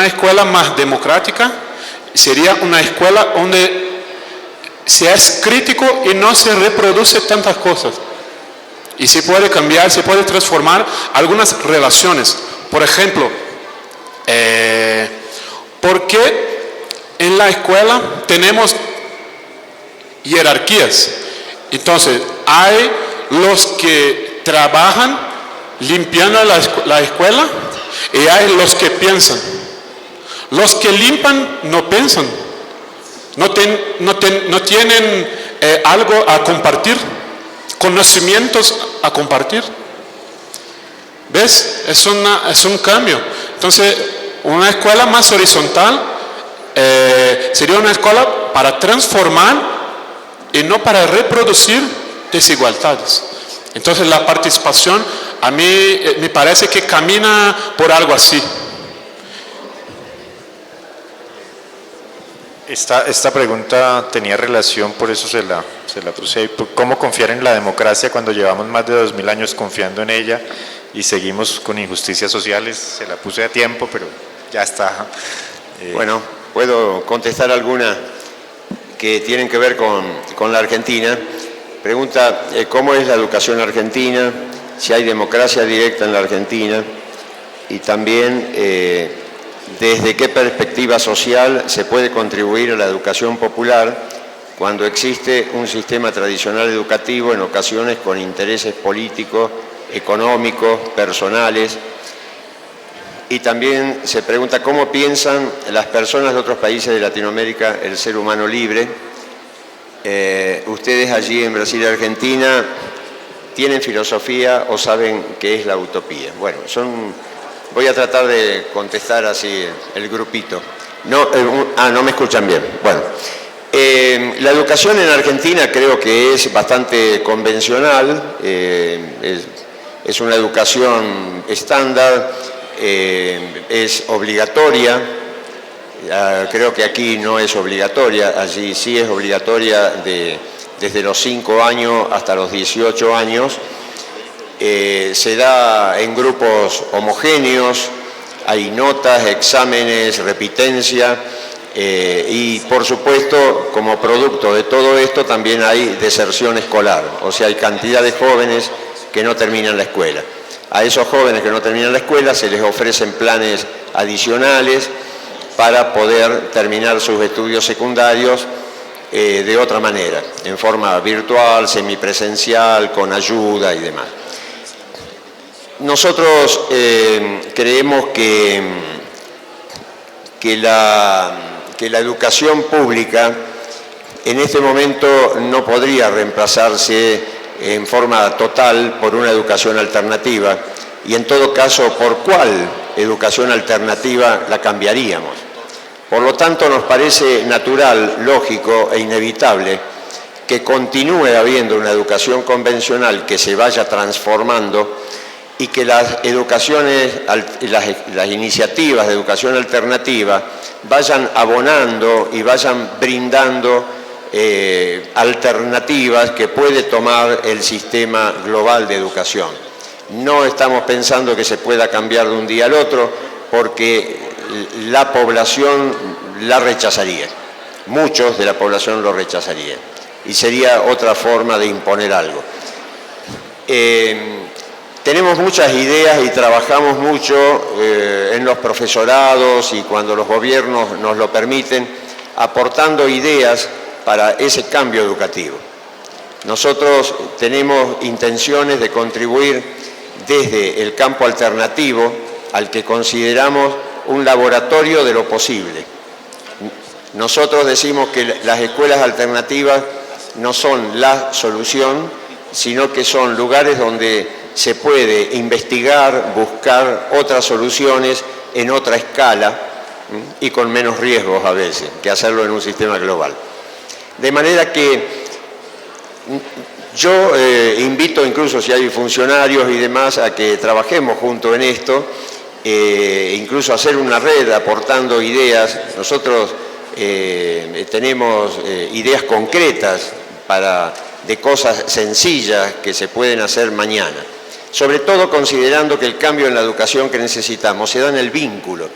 escuela más democrática sería una escuela donde se es crítico y no se reproduce tantas cosas. Y se puede cambiar, se puede transformar algunas relaciones. Por ejemplo, ¿por qué en la escuela tenemos jerarquías? Entonces, hay los que trabajan limpiando la escuela y hay los que piensan. Los que limpian no piensan, no tienen algo a compartir, conocimientos a compartir. ¿Ves? Es un cambio. Entonces, una escuela más horizontal sería una escuela para transformar y no para reproducir desigualdades. Entonces, la participación a mí me parece que camina por algo así. Esta pregunta tenía relación, por eso se la puse ahí. ¿Cómo confiar en la democracia cuando llevamos más de 2000 años confiando en ella y seguimos con injusticias sociales? Se la puse a tiempo, pero ya está. Bueno, puedo contestar algunas que tienen que ver con la Argentina. Pregunta, ¿cómo es la educación argentina? Si hay democracia directa en la Argentina. Y también, ¿desde qué perspectiva social se puede contribuir a la educación popular cuando existe un sistema tradicional educativo en ocasiones con intereses políticos económicos, personales. Y también se pregunta cómo piensan las personas de otros países de Latinoamérica el ser humano libre. Ustedes allí en Brasil y Argentina tienen filosofía o saben qué es la utopía. Bueno, voy a tratar de contestar así el grupito. No me escuchan bien. Bueno, la educación en Argentina creo que es bastante convencional, es una educación estándar, es obligatoria. Creo que aquí no es obligatoria, allí sí es obligatoria desde los 5 años hasta los 18 años. Se da en grupos homogéneos, hay notas, exámenes, repitencia y por supuesto como producto de todo esto también hay deserción escolar, o sea, hay cantidad de jóvenes que no terminan la escuela. A esos jóvenes que no terminan la escuela se les ofrecen planes adicionales para poder terminar sus estudios secundarios de otra manera, en forma virtual, semipresencial, con ayuda y demás. Nosotros creemos que la educación pública en este momento no podría reemplazarse en forma total por una educación alternativa y en todo caso, ¿por cuál educación alternativa la cambiaríamos? Por lo tanto, nos parece natural, lógico e inevitable que continúe habiendo una educación convencional que se vaya transformando y que las educaciones, las iniciativas de educación alternativa vayan abonando y vayan brindando alternativas que puede tomar el sistema global de educación. No estamos pensando que se pueda cambiar de un día al otro porque la población la rechazaría. Muchos de la población lo rechazarían y sería otra forma de imponer algo. Tenemos muchas ideas y trabajamos mucho en los profesorados y cuando los gobiernos nos lo permiten, aportando ideas para ese cambio educativo. Nosotros tenemos intenciones de contribuir desde el campo alternativo al que consideramos un laboratorio de lo posible. Nosotros decimos que las escuelas alternativas no son la solución, sino que son lugares donde se puede investigar, buscar otras soluciones en otra escala y con menos riesgos a veces que hacerlo en un sistema global. De manera que yo invito incluso si hay funcionarios y demás a que trabajemos juntos en esto, incluso hacer una red aportando ideas. Nosotros tenemos ideas concretas de cosas sencillas que se pueden hacer mañana. Sobre todo considerando que el cambio en la educación que necesitamos se da en el vínculo.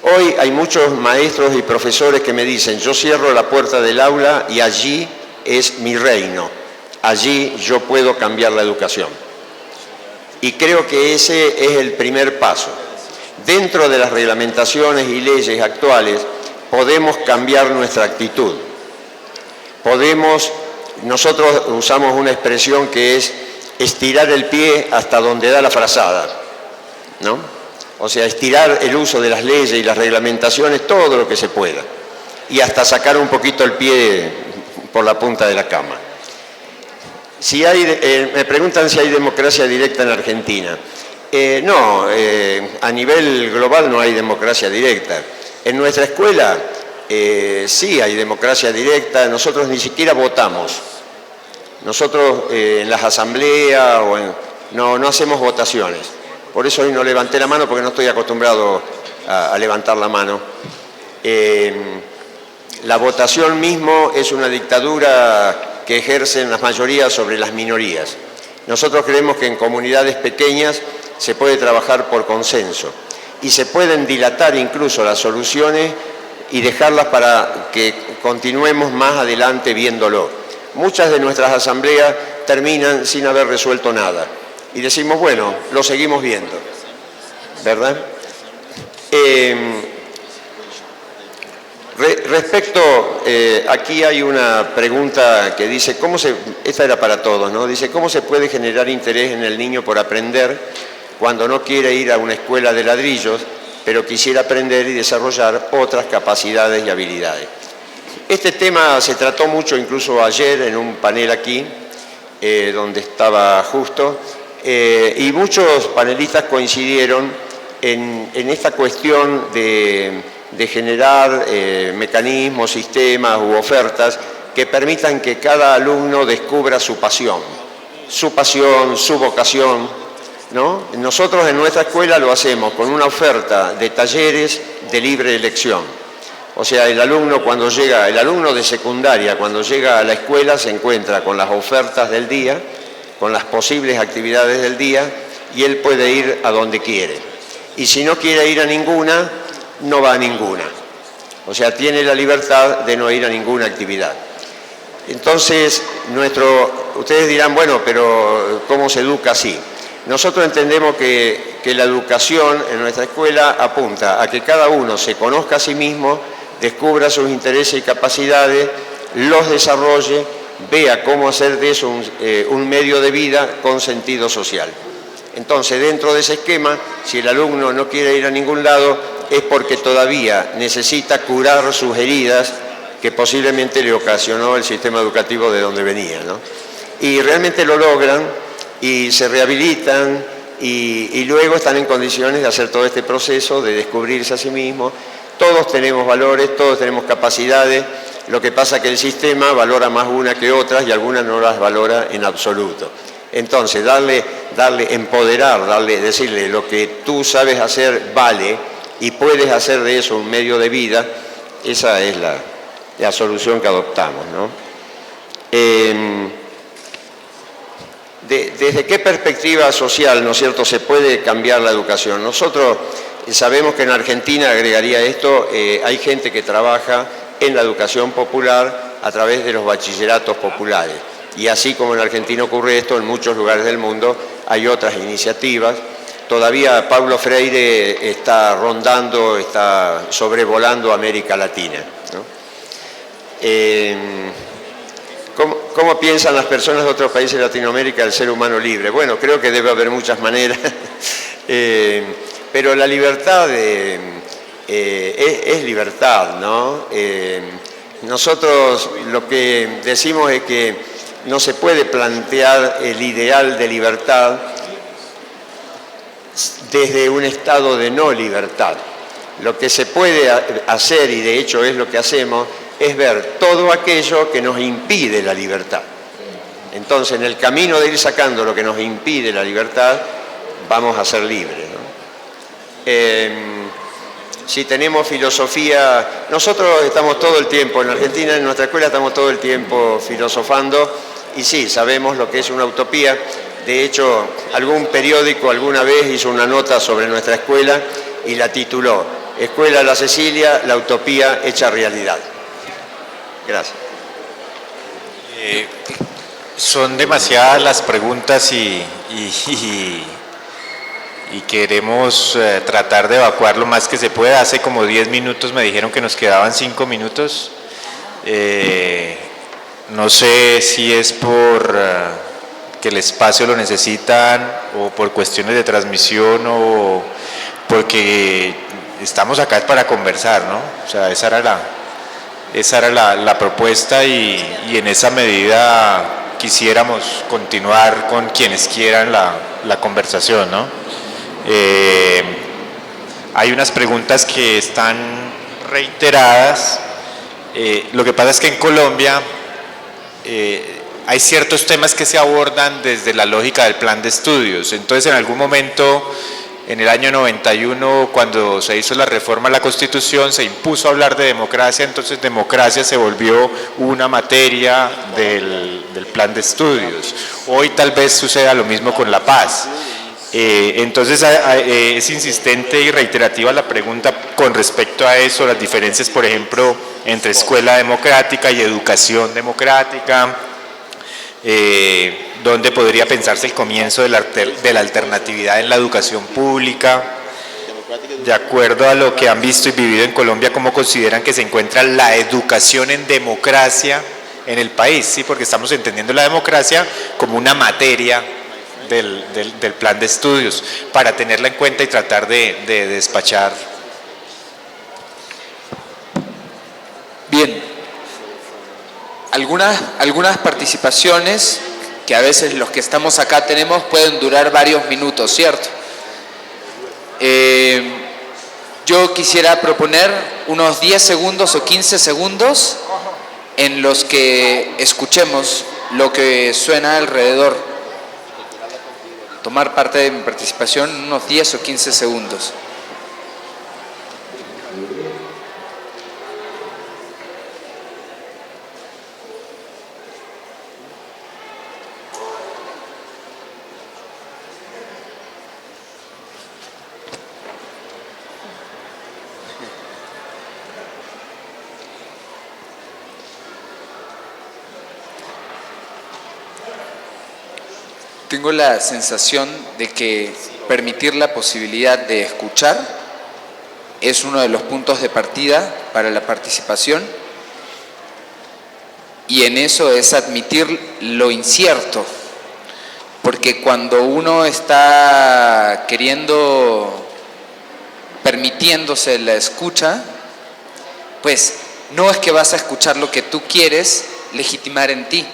Hoy hay muchos maestros y profesores que me dicen, yo cierro la puerta del aula y allí es mi reino, allí yo puedo cambiar la educación. Y creo que ese es el primer paso. Dentro de las reglamentaciones y leyes actuales podemos cambiar nuestra actitud. Nosotros usamos una expresión que es estirar el pie hasta donde da la frazada, ¿no? O sea, estirar el uso de las leyes y las reglamentaciones todo lo que se pueda y hasta sacar un poquito el pie por la punta de la cama. Me preguntan si hay democracia directa en Argentina. No, a nivel global no hay democracia directa. En nuestra escuela sí hay democracia directa, nosotros ni siquiera votamos. Nosotros en las asambleas no hacemos votaciones. Por eso hoy no levanté la mano porque no estoy acostumbrado a levantar la mano. La votación mismo es una dictadura que ejercen las mayorías sobre las minorías. Nosotros creemos que en comunidades pequeñas se puede trabajar por consenso y se pueden dilatar incluso las soluciones y dejarlas para que continuemos más adelante viéndolo. Muchas de nuestras asambleas terminan sin haber resuelto nada y decimos, bueno, lo seguimos viendo, ¿verdad? Respecto, aquí hay una pregunta que dice, esta era para todos, ¿no? Dice, ¿cómo se puede generar interés en el niño por aprender cuando no quiere ir a una escuela de ladrillos, pero quisiera aprender y desarrollar otras capacidades y habilidades? Este tema se trató mucho incluso ayer en un panel aquí, donde estaba Justo, y muchos panelistas coincidieron en esta cuestión de generar mecanismos, sistemas u ofertas que permitan que cada alumno descubra su pasión, su vocación, ¿no? Nosotros en nuestra escuela lo hacemos con una oferta de talleres de libre elección. O sea, el alumno de secundaria, cuando llega a la escuela, se encuentra con las ofertas del día, con las posibles actividades del día, y él puede ir a donde quiere. Y si no quiere ir a ninguna, no va a ninguna. O sea, tiene la libertad de no ir a ninguna actividad. Entonces, ustedes dirán, bueno, pero ¿cómo se educa así? Nosotros entendemos que la educación en nuestra escuela apunta a que cada uno se conozca a sí mismo, descubra sus intereses y capacidades, los desarrolle, vea cómo hacer de eso un medio de vida con sentido social. Entonces, dentro de ese esquema, si el alumno no quiere ir a ningún lado, es porque todavía necesita curar sus heridas que posiblemente le ocasionó el sistema educativo de donde venía, ¿no? Y realmente lo logran y se rehabilitan y luego están en condiciones de hacer todo este proceso, de descubrirse a sí mismos. Todos tenemos valores, todos tenemos capacidades, lo que pasa es que el sistema valora más una que otras y algunas no las valora en absoluto. Entonces, decirle lo que tú sabes hacer vale y puedes hacer de eso un medio de vida, esa es la solución que adoptamos, ¿no? ¿Desde qué perspectiva social, ¿no es cierto?, se puede cambiar la educación? Nosotros sabemos que en Argentina, agregaría esto, hay gente que trabaja en la educación popular a través de los bachilleratos populares. Y así como en Argentina ocurre esto, en muchos lugares del mundo hay otras iniciativas. Todavía Paulo Freire está rondando, está sobrevolando América Latina, ¿no? ¿Cómo piensan las personas de otros países de Latinoamérica del ser humano libre? Bueno, creo que debe haber muchas maneras, pero la libertad es libertad, ¿no? Nosotros lo que decimos es que no se puede plantear el ideal de libertad desde un estado de no libertad. Lo que se puede hacer, y de hecho es lo que hacemos, es ver todo aquello que nos impide la libertad. Entonces, en el camino de ir sacando lo que nos impide la libertad, vamos a ser libres, ¿no? Si tenemos filosofía, nosotros estamos todo el tiempo, en Argentina, en nuestra escuela estamos todo el tiempo filosofando, y sí, sabemos lo que es una utopía. De hecho, algún periódico alguna vez hizo una nota sobre nuestra escuela y la tituló Escuela La Cecilia, la utopía hecha realidad. Gracias. Son demasiadas las preguntas y queremos tratar de evacuar lo más que se pueda. Hace como 10 minutos me dijeron que nos quedaban 5 minutos. No sé si es por que el espacio lo necesitan o por cuestiones de transmisión o porque estamos acá para conversar, ¿no? O sea, esa era la propuesta y en esa medida quisiéramos continuar con quienes quieran la conversación, ¿no? Hay unas preguntas que están reiteradas. Lo que pasa es que en Colombia hay ciertos temas que se abordan desde la lógica del plan de estudios. Entonces, en algún momento, en el año 91, cuando se hizo la reforma a la Constitución, se impuso hablar de democracia, entonces democracia se volvió una materia del plan de estudios. Hoy tal vez suceda lo mismo con la paz. Entonces es insistente y reiterativa la pregunta con respecto a eso, las diferencias, por ejemplo, entre escuela democrática y educación democrática, donde podría pensarse el comienzo de la alternatividad en la educación pública. de acuerdo a lo que han visto y vivido en Colombia, cómo consideran que se encuentra la educación en democracia en el país, ¿sí? Porque estamos entendiendo la democracia como una materia del plan de estudios, para tenerla en cuenta y tratar de despachar. Bien, algunas participaciones que a veces los que estamos acá tenemos pueden durar varios minutos, ¿cierto? Yo quisiera proponer unos 10 segundos o 15 segundos en los que escuchemos lo que suena alrededor. Tomar parte de mi participación en unos 10 o 15 segundos. Tengo la sensación de que permitir la posibilidad de escuchar es uno de los puntos de partida para la participación, y en eso es admitir lo incierto, porque cuando uno está permitiéndose la escucha, pues no es que vas a escuchar lo que tú quieres legitimar en ti,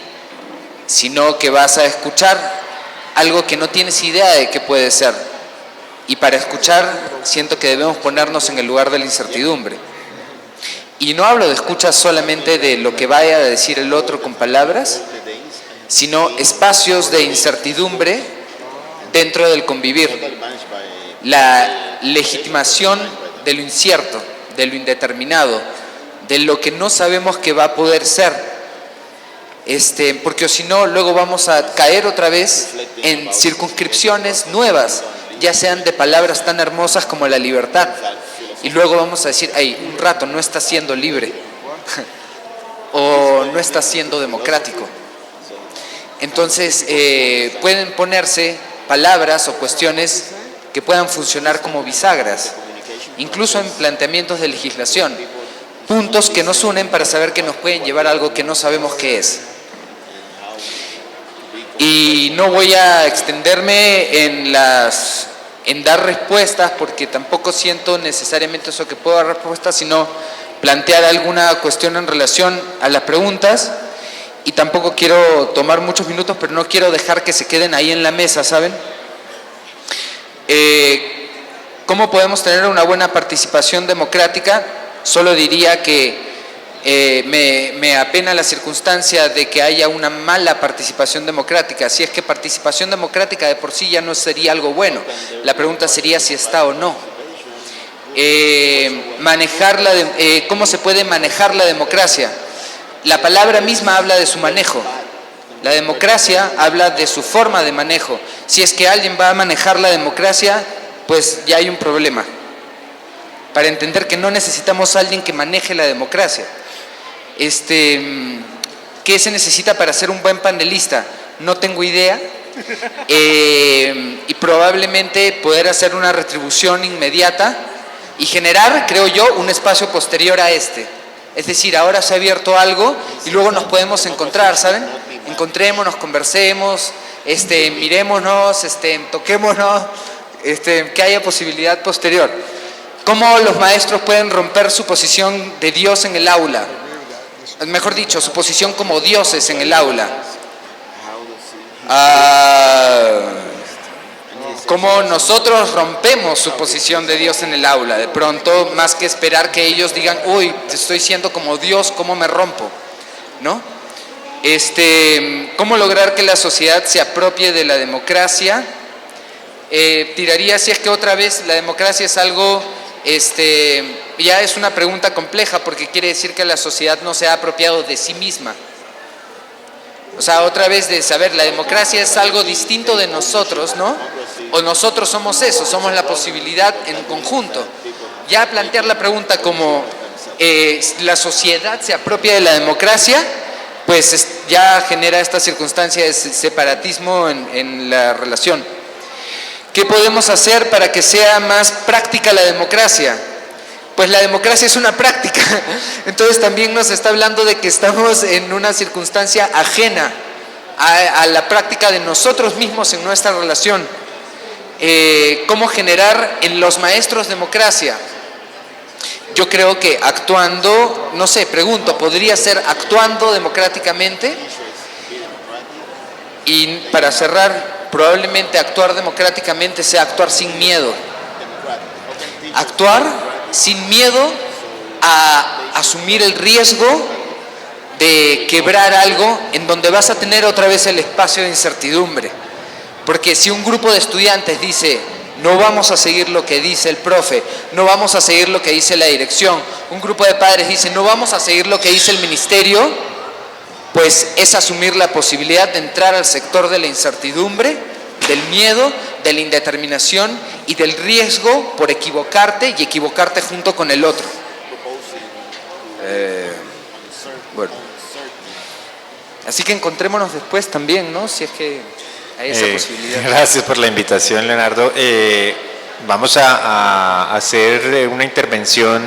sino que vas a escuchar algo que no tienes idea de qué puede ser. Y para escuchar siento que debemos ponernos en el lugar de la incertidumbre. Y no hablo de escucha solamente de lo que vaya a decir el otro con palabras, sino espacios de incertidumbre dentro del convivir. La legitimación de lo incierto, de lo indeterminado, de lo que no sabemos que va a poder ser. Porque si no, luego vamos a caer otra vez en circunscripciones nuevas, ya sean de palabras tan hermosas como la libertad, y luego vamos a decir, un rato no está siendo libre o no está siendo democrático. Entonces pueden ponerse palabras o cuestiones que puedan funcionar como bisagras, incluso en planteamientos de legislación, puntos que nos unen para saber que nos pueden llevar a algo que no sabemos qué es. Y no voy a extenderme en dar respuestas, porque tampoco siento necesariamente eso que puedo dar respuestas, sino plantear alguna cuestión en relación a las preguntas. Y tampoco quiero tomar muchos minutos, pero no quiero dejar que se queden ahí en la mesa, ¿saben? ¿Cómo podemos tener una buena participación democrática? Solo diría que me apena la circunstancia de que haya una mala participación democrática. Si es que participación democrática de por sí ya no sería algo bueno, la pregunta sería si está o no. ¿Cómo se puede manejar la democracia? La palabra misma habla de su manejo. La democracia habla de su forma de manejo. Si es que alguien va a manejar la democracia, pues ya hay un problema. Para entender que no necesitamos a alguien que maneje la democracia. ¿Qué se necesita para ser un buen panelista? No tengo idea. Y probablemente poder hacer una retribución inmediata y generar, creo yo, un espacio posterior a este. Es decir, ahora se ha abierto algo y luego nos podemos encontrar, ¿saben? Encontrémonos, conversemos, mirémonos, toquémonos, que haya posibilidad posterior. ¿Cómo los maestros pueden romper su posición de Dios en el aula? Mejor dicho, su posición como dioses en el aula. ¿Cómo nosotros rompemos su posición de Dios en el aula? De pronto, más que esperar que ellos digan, uy, estoy siendo como Dios, ¿cómo me rompo? ¿No? ¿Cómo lograr que la sociedad se apropie de la democracia? Tiraría, si es que otra vez la democracia es algo, ya es una pregunta compleja, porque quiere decir que la sociedad no se ha apropiado de sí misma. O sea, otra vez de saber, la democracia es algo distinto de nosotros, ¿no? O nosotros somos eso, somos la posibilidad en conjunto. Ya plantear la pregunta como la sociedad se apropia de la democracia, pues ya genera esta circunstancia de separatismo en la relación. ¿Qué podemos hacer para que sea más práctica la democracia? Pues la democracia es una práctica, entonces también nos está hablando de que estamos en una circunstancia ajena a la práctica de nosotros mismos en nuestra relación. ¿Cómo generar en los maestros democracia? Yo creo que actuando, no sé, pregunto, ¿podría ser actuando democráticamente? Y para cerrar, probablemente actuar democráticamente sea actuar sin miedo. Actuar sin miedo a asumir el riesgo de quebrar algo en donde vas a tener otra vez el espacio de incertidumbre. Porque si un grupo de estudiantes dice, no vamos a seguir lo que dice el profe, no vamos a seguir lo que dice la dirección, un grupo de padres dice, no vamos a seguir lo que dice el ministerio, pues es asumir la posibilidad de entrar al sector de la incertidumbre, del miedo, de la indeterminación y del riesgo por equivocarte y equivocarte junto con el otro. Bueno. Así que encontrémonos después también, ¿no? Si es que hay esa posibilidad. Gracias por la invitación, Leonardo. Vamos a hacer una intervención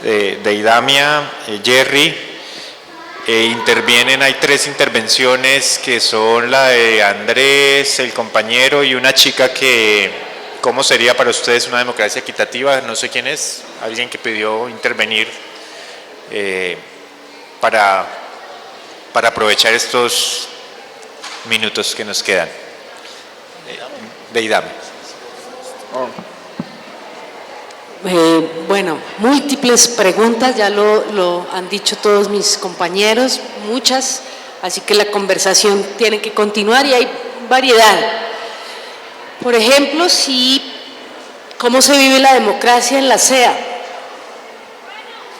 de Idamia, Jerry. Intervienen, hay 3 intervenciones que son la de Andrés, el compañero, y una chica que, ¿cómo sería para ustedes una democracia equitativa? No sé quién es, alguien que pidió intervenir para aprovechar estos minutos que nos quedan. De Idamia. Bueno, múltiples preguntas, ya lo han dicho todos mis compañeros, muchas, así que la conversación tiene que continuar y hay variedad. Por ejemplo, ¿cómo se vive la democracia en la CEA?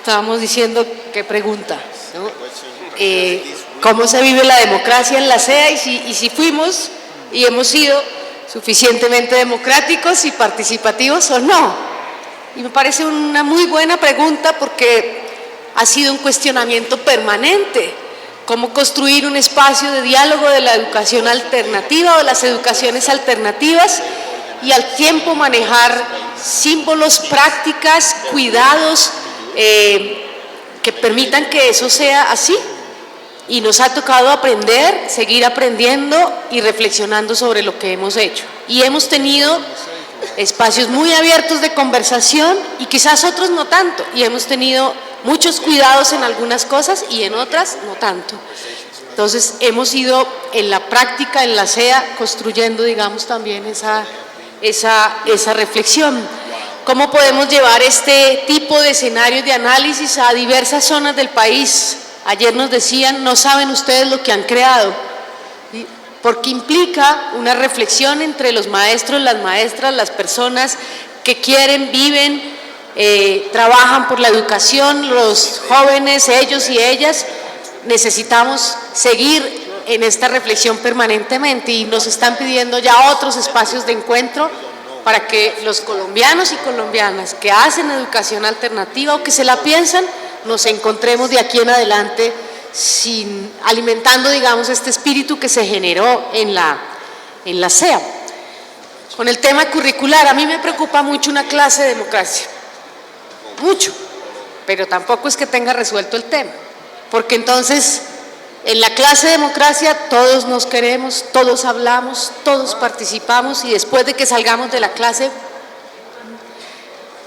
Estábamos diciendo, ¿qué pregunta? ¿No? ¿Cómo se vive la democracia en la CEA y si fuimos y hemos sido suficientemente democráticos y participativos o no? Y me parece una muy buena pregunta porque ha sido un cuestionamiento permanente. ¿Cómo construir un espacio de diálogo de la educación alternativa o de las educaciones alternativas y al tiempo manejar símbolos, prácticas, cuidados que permitan que eso sea así? Y nos ha tocado aprender, seguir aprendiendo y reflexionando sobre lo que hemos hecho. Y hemos tenido espacios muy abiertos de conversación y quizás otros no tanto, y hemos tenido muchos cuidados en algunas cosas y en otras no tanto. Entonces hemos ido en la práctica, en la CEA, construyendo, digamos, también esa reflexión. ¿Cómo podemos llevar este tipo de escenarios de análisis a diversas zonas del país? Ayer nos decían, no saben ustedes lo que han creado, ¿sí? Porque implica una reflexión entre los maestros, las maestras, las personas que quieren, viven, trabajan por la educación, los jóvenes, ellos y ellas. Necesitamos seguir en esta reflexión permanentemente y nos están pidiendo ya otros espacios de encuentro para que los colombianos y colombianas que hacen educación alternativa o que se la piensan, nos encontremos de aquí en adelante alimentando, digamos, este espíritu que se generó en la CEA. Con el tema curricular, a mí me preocupa mucho una clase de democracia, mucho, pero tampoco es que tenga resuelto el tema, porque entonces en la clase de democracia todos nos queremos, todos hablamos, todos participamos y después de que salgamos de la clase,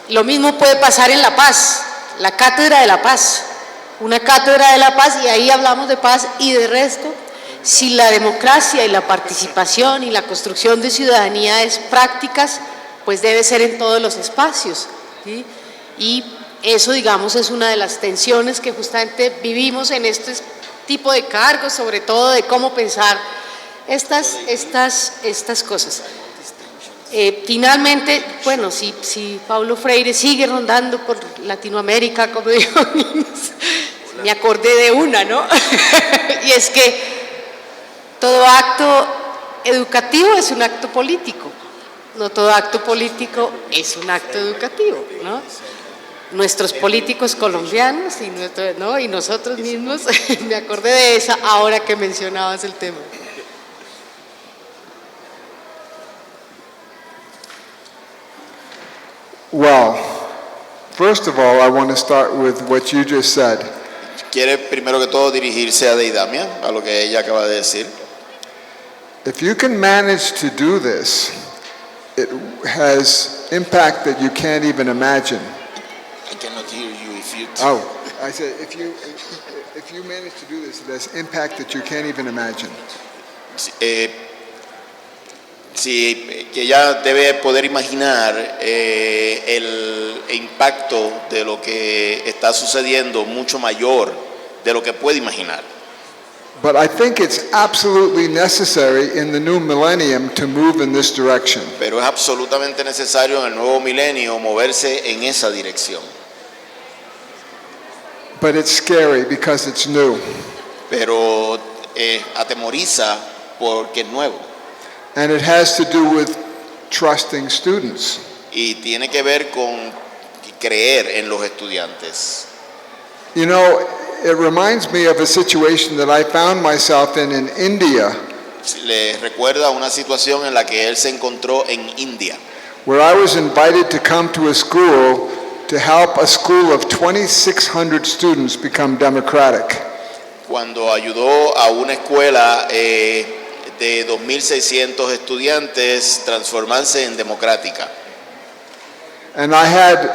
lo mismo puede pasar en la paz, la cátedra de la paz, una cátedra de la paz y ahí hablamos de paz y de resto. Si la democracia y la participación y la construcción de ciudadanías prácticas, pues debe ser en todos los espacios, ¿sí? Y eso, digamos, es una de las tensiones que justamente vivimos en este tipo de cargos, sobre todo de cómo pensar estas cosas. Finalmente, bueno, si Paulo Freire sigue rondando por Latinoamérica, como dijo, me acordé de una, ¿no? Y es que todo acto educativo es un acto político, no todo acto político es un acto educativo, ¿no? Nuestros políticos colombianos y nosotros mismos, me acordé de esa ahora que mencionabas el tema. Well, first of all, I want to start with what you just said. Quiere primero que todo dirigirse a Deidamia, a lo que ella acaba de decir. If you can manage to do this, it has impact that you can't even imagine. I cannot hear you if you... Oh, I said if you manage to do this, it has impact that you can't even imagine. Sí, que ella debe poder imaginar el impacto de lo que está sucediendo mucho mayor de lo que puede imaginar. But I think it's absolutely necessary in the new millennium to move in this direction. Pero es absolutamente necesario en el nuevo milenio moverse en esa dirección. But it's scary because it's new. Pero atemoriza porque es nuevo. And it has to do with trusting students. Y tiene que ver con creer en los estudiantes. You know, it reminds me of a situation that I found myself in India, Le recuerda una situación en la que él se encontró en India, where I was invited to come to a school to help a school of 2,600 students become democratic. cuando ayudó a una escuela de 2.600 estudiantes transformarse en democrática. And I had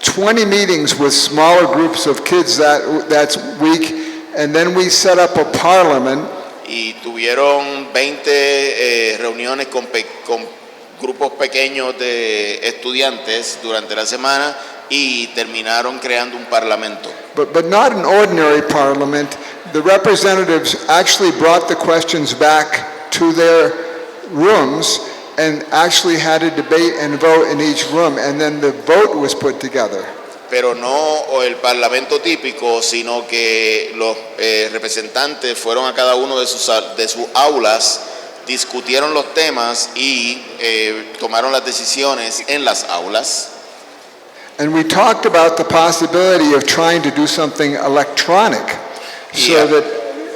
20 meetings with smaller groups of kids that week, and then we set up a parliament. Y tuvieron 20 reuniones con grupos pequeños de estudiantes durante la semana y terminaron creando un parlamento. But not an ordinary parliament. The representatives actually brought the questions back to their rooms and actually had a debate and vote in each room, and then the vote was put together. Pero no el parlamento típico, sino que los representantes fueron a cada uno de sus aulas, discutieron los temas y tomaron las decisiones en las aulas. And we talked about the possibility of trying to do something electronic so that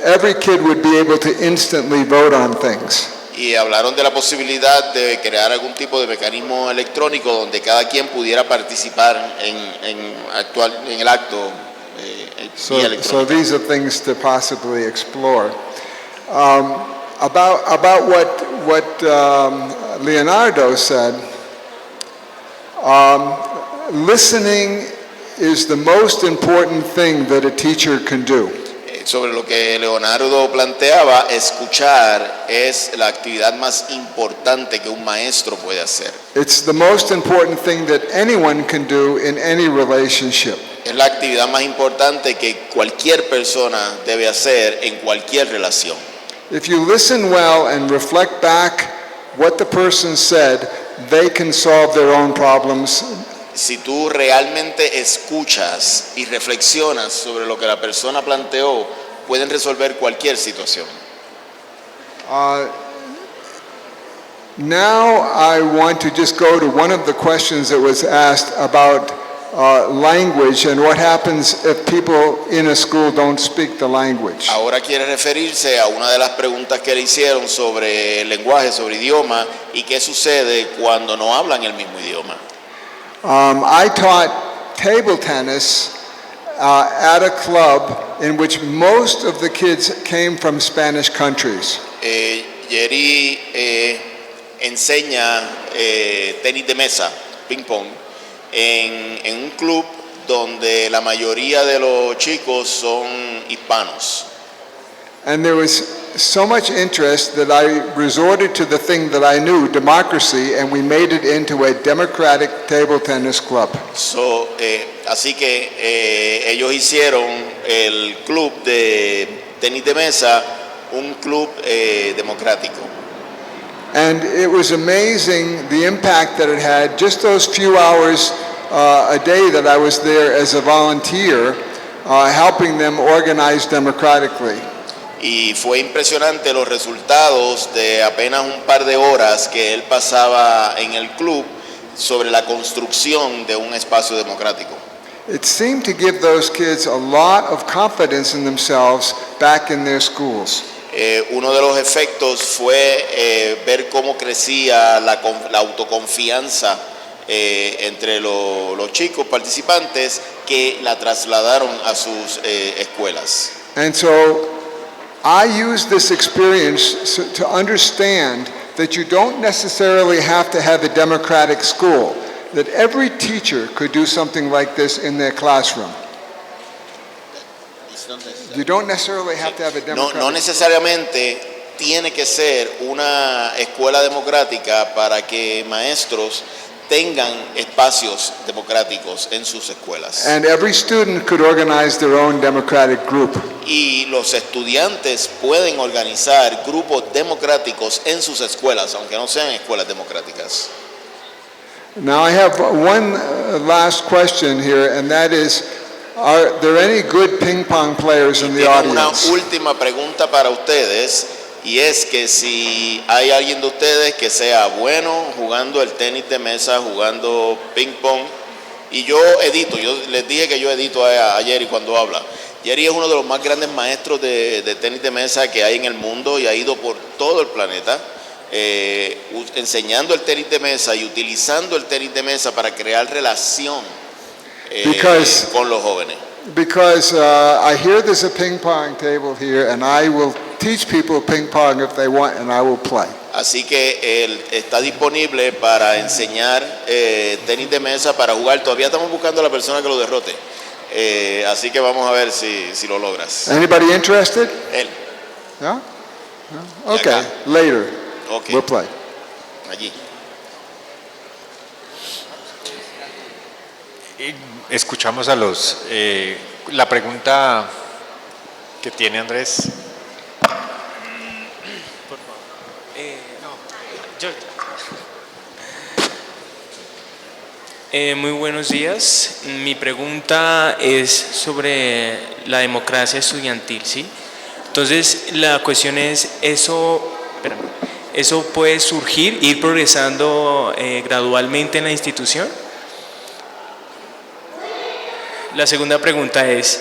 every kid would be able to instantly vote on things. Y hablaron de la posibilidad de crear algún tipo de mecanismo electrónico donde cada quien pudiera participar en el acto vía electrónica. So these are things to possibly explore. About what Leonardo said, listening is the most important thing that a teacher can do. Sobre lo que Leonardo planteaba, escuchar es la actividad más importante que un maestro puede hacer. It's the most important thing that anyone can do in any relationship. Es la actividad más importante que cualquier persona debe hacer en cualquier relación. If you listen well and reflect back what the person said, they can solve their own problems. Si tú realmente escuchas y reflexionas sobre lo que la persona planteó, pueden resolver cualquier situación. Now I want to just go to one of the questions that was asked about language and what happens if people in a school don't speak the language. Ahora quiere referirse a una de las preguntas que le hicieron sobre el lenguaje, sobre idioma, y qué sucede cuando no hablan el mismo idioma. I taught table tennis at a club in which most of the kids came from Spanish countries. Jerry enseña tenis de mesa, ping pong, en un club donde la mayoría de los chicos son hispanos. And there was so much interest that I resorted to the thing that I knew, democracy, and we made it into a democratic table tennis club. Así que ellos hicieron el club de tenis de mesa un club democrático. And it was amazing the impact that it had, just those few hours a day that I was there as a volunteer, helping them organize democratically. Y fue impresionante los resultados de apenas un par de horas que él pasaba en el club sobre la construcción de un espacio democrático. It seemed to give those kids a lot of confidence in themselves back in their schools. Uno de los efectos fue ver cómo crecía la autoconfianza entre los chicos participantes que la trasladaron a sus escuelas. And so I use this experience to understand that you don't necessarily have to have a democratic school, that every teacher could do something like this in their classroom. You don't necessarily have to have a democratic No necesariamente tiene que ser una escuela democrática para que maestros tengan espacios democráticos en sus escuelas. And every student could organize their own democratic group. Y los estudiantes pueden organizar grupos democráticos en sus escuelas, aunque no sean escuelas democráticas. Now I have one last question here, and that is, are there any good ping pong players in the Tengo una audience? última pregunta para ustedes, y es que si hay alguien de ustedes que sea bueno jugando el tenis de mesa, jugando ping pong, y yo les dije que yo edito a Jerry cuando habla. Jerry es uno de los más grandes maestros de tenis de mesa que hay en el mundo y ha ido por todo el planeta enseñando el tenis de mesa y utilizando el tenis de mesa para crear relación con los jóvenes. Because I hear there's a ping pong table here, and I will teach people ping pong if they want, and I will play. Así que él está disponible para enseñar tenis de mesa, para jugar. Todavía estamos buscando a la persona que lo derrote. Así que vamos a ver si lo logras. Anybody interested? Él, Yeah? No? Okay, later ok, we'll play. allí. Escuchamos a la pregunta que tiene Andrés. Muy buenos días. Mi pregunta es sobre la democracia estudiantil, ¿sí? Entonces, la cuestión es, ¿eso puede surgir, ir progresando gradualmente en la institución? La segunda pregunta es,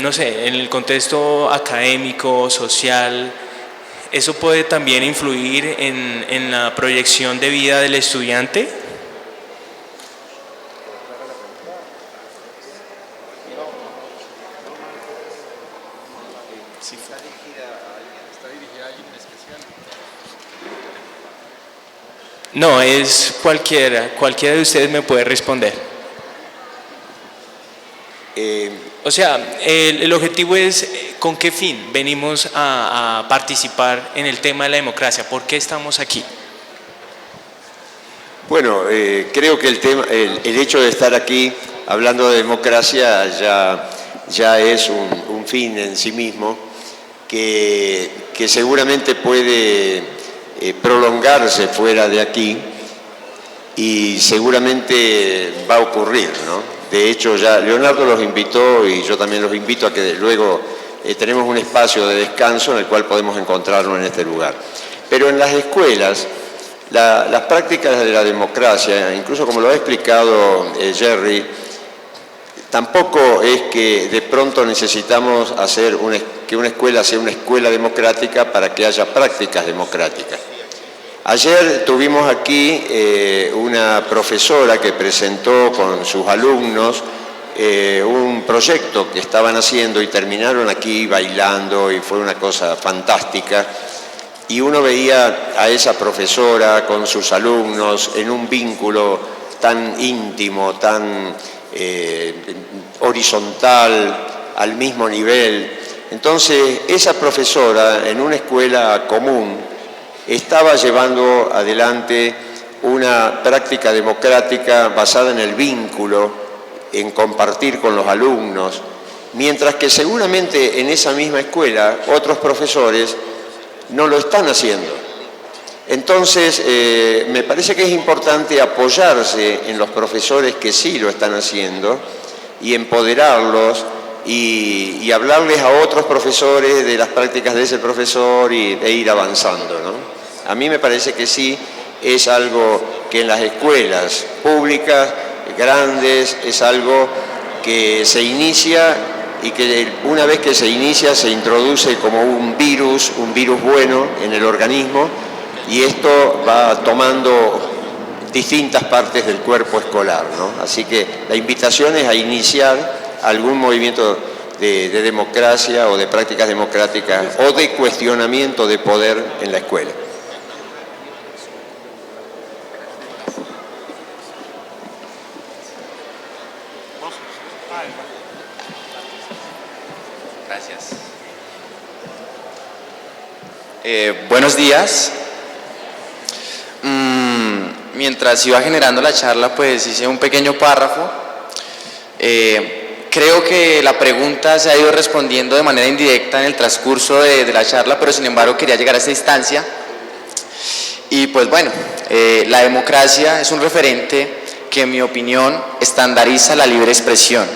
no sé, en el contexto académico, social, ¿eso puede también influir en la proyección de vida del estudiante? No, es cualquiera de ustedes me puede responder. O sea, el objetivo es ¿con qué fin venimos a participar en el tema de la democracia? ¿Por qué estamos aquí? Bueno, creo que el hecho de estar aquí hablando de democracia ya es un fin en sí mismo que seguramente puede prolongarse fuera de aquí y seguramente va a ocurrir, ¿no? De hecho, ya Leonardo los invitó y yo también los invito a que luego tenemos un espacio de descanso en el cual podemos encontrarnos en este lugar. Pero en las escuelas, las prácticas de la democracia, incluso como lo ha explicado Jerry, tampoco es que de pronto necesitamos hacer que una escuela sea una escuela democrática para que haya prácticas democráticas. Ayer tuvimos aquí una profesora que presentó con sus alumnos un proyecto que estaban haciendo y terminaron aquí bailando y fue una cosa fantástica. Y uno veía a esa profesora con sus alumnos en un vínculo tan íntimo, tan horizontal, al mismo nivel. Entonces, esa profesora en una escuela común estaba llevando adelante una práctica democrática basada en el vínculo, en compartir con los alumnos, mientras que seguramente en esa misma escuela otros profesores no lo están haciendo. Entonces, me parece que es importante apoyarse en los profesores que sí lo están haciendo y empoderarlos y hablarles a otros profesores de las prácticas de ese profesor e ir avanzando, ¿no? A mí me parece que sí es algo que en las escuelas públicas grandes es algo que se inicia y que una vez que se inicia se introduce como un virus bueno en el organismo y esto va tomando distintas partes del cuerpo escolar, ¿no? Así que la invitación es a iniciar algún movimiento de democracia o de prácticas democráticas o de cuestionamiento de poder en la escuela. Gracias. Buenos días. Mientras iba generando la charla, pues hice un pequeño párrafo. Creo que la pregunta se ha ido respondiendo de manera indirecta en el transcurso de la charla, pero sin embargo quería llegar a esta instancia. Y pues bueno, la democracia es un referente que en mi opinión estandariza la libre expresión,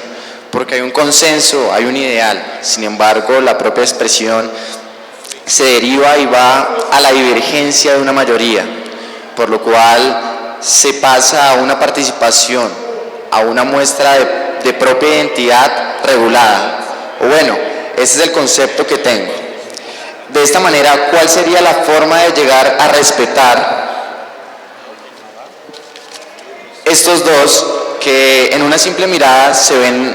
porque hay un consenso, hay un ideal. Sin embargo, la propia expresión se deriva y va a la divergencia de una mayoría, por lo cual se pasa a una participación, a una muestra de propia identidad regulada. O bueno, ese es el concepto que tengo. De esta manera, ¿cuál sería la forma de llegar a respetar estos dos que en una simple mirada se ven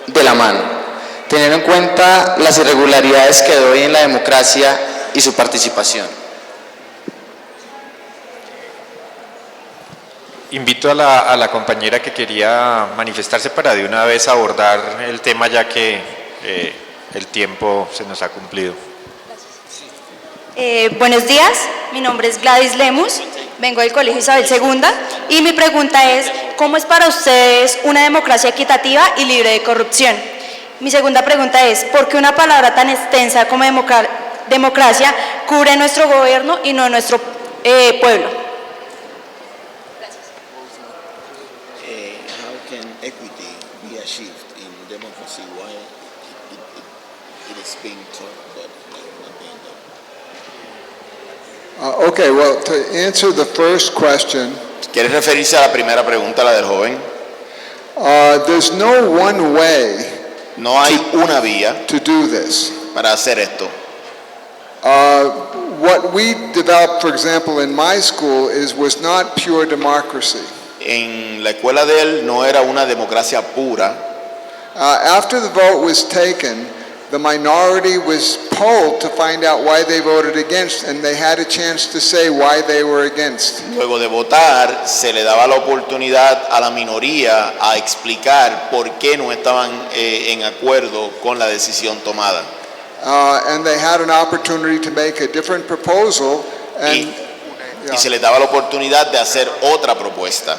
de la mano, teniendo en cuenta las irregularidades que doy en la democracia y su participación? Invito a la compañera que quería manifestarse para de una vez abordar el tema, ya que el tiempo se nos ha cumplido. Buenos días, mi nombre es Gladys Lemus, vengo del Colegio Isabel II y mi pregunta es, ¿cómo es para ustedes una democracia equitativa y libre de corrupción? Mi segunda pregunta es, ¿por qué una palabra tan extensa como democracia cubre nuestro gobierno y no nuestro pueblo? How can equity be achieved in democracy while it is being taught but not being done? Okay, well, to answer the first question, ¿Quieres referirse a la primera pregunta, la del joven? there's no one way No hay una vía to do this. para hacer esto. What we developed, for example, in my school was not pure democracy. En la escuela de él no era una democracia pura. After the vote was taken, the minority was polled to find out why they voted against, and they had a chance to say why they were against. Luego de votar, se le daba la oportunidad a la minoría a explicar por qué no estaban en acuerdo con la decisión tomada. And they had an opportunity to make a different proposal, and, Y se les daba la oportunidad de hacer otra propuesta.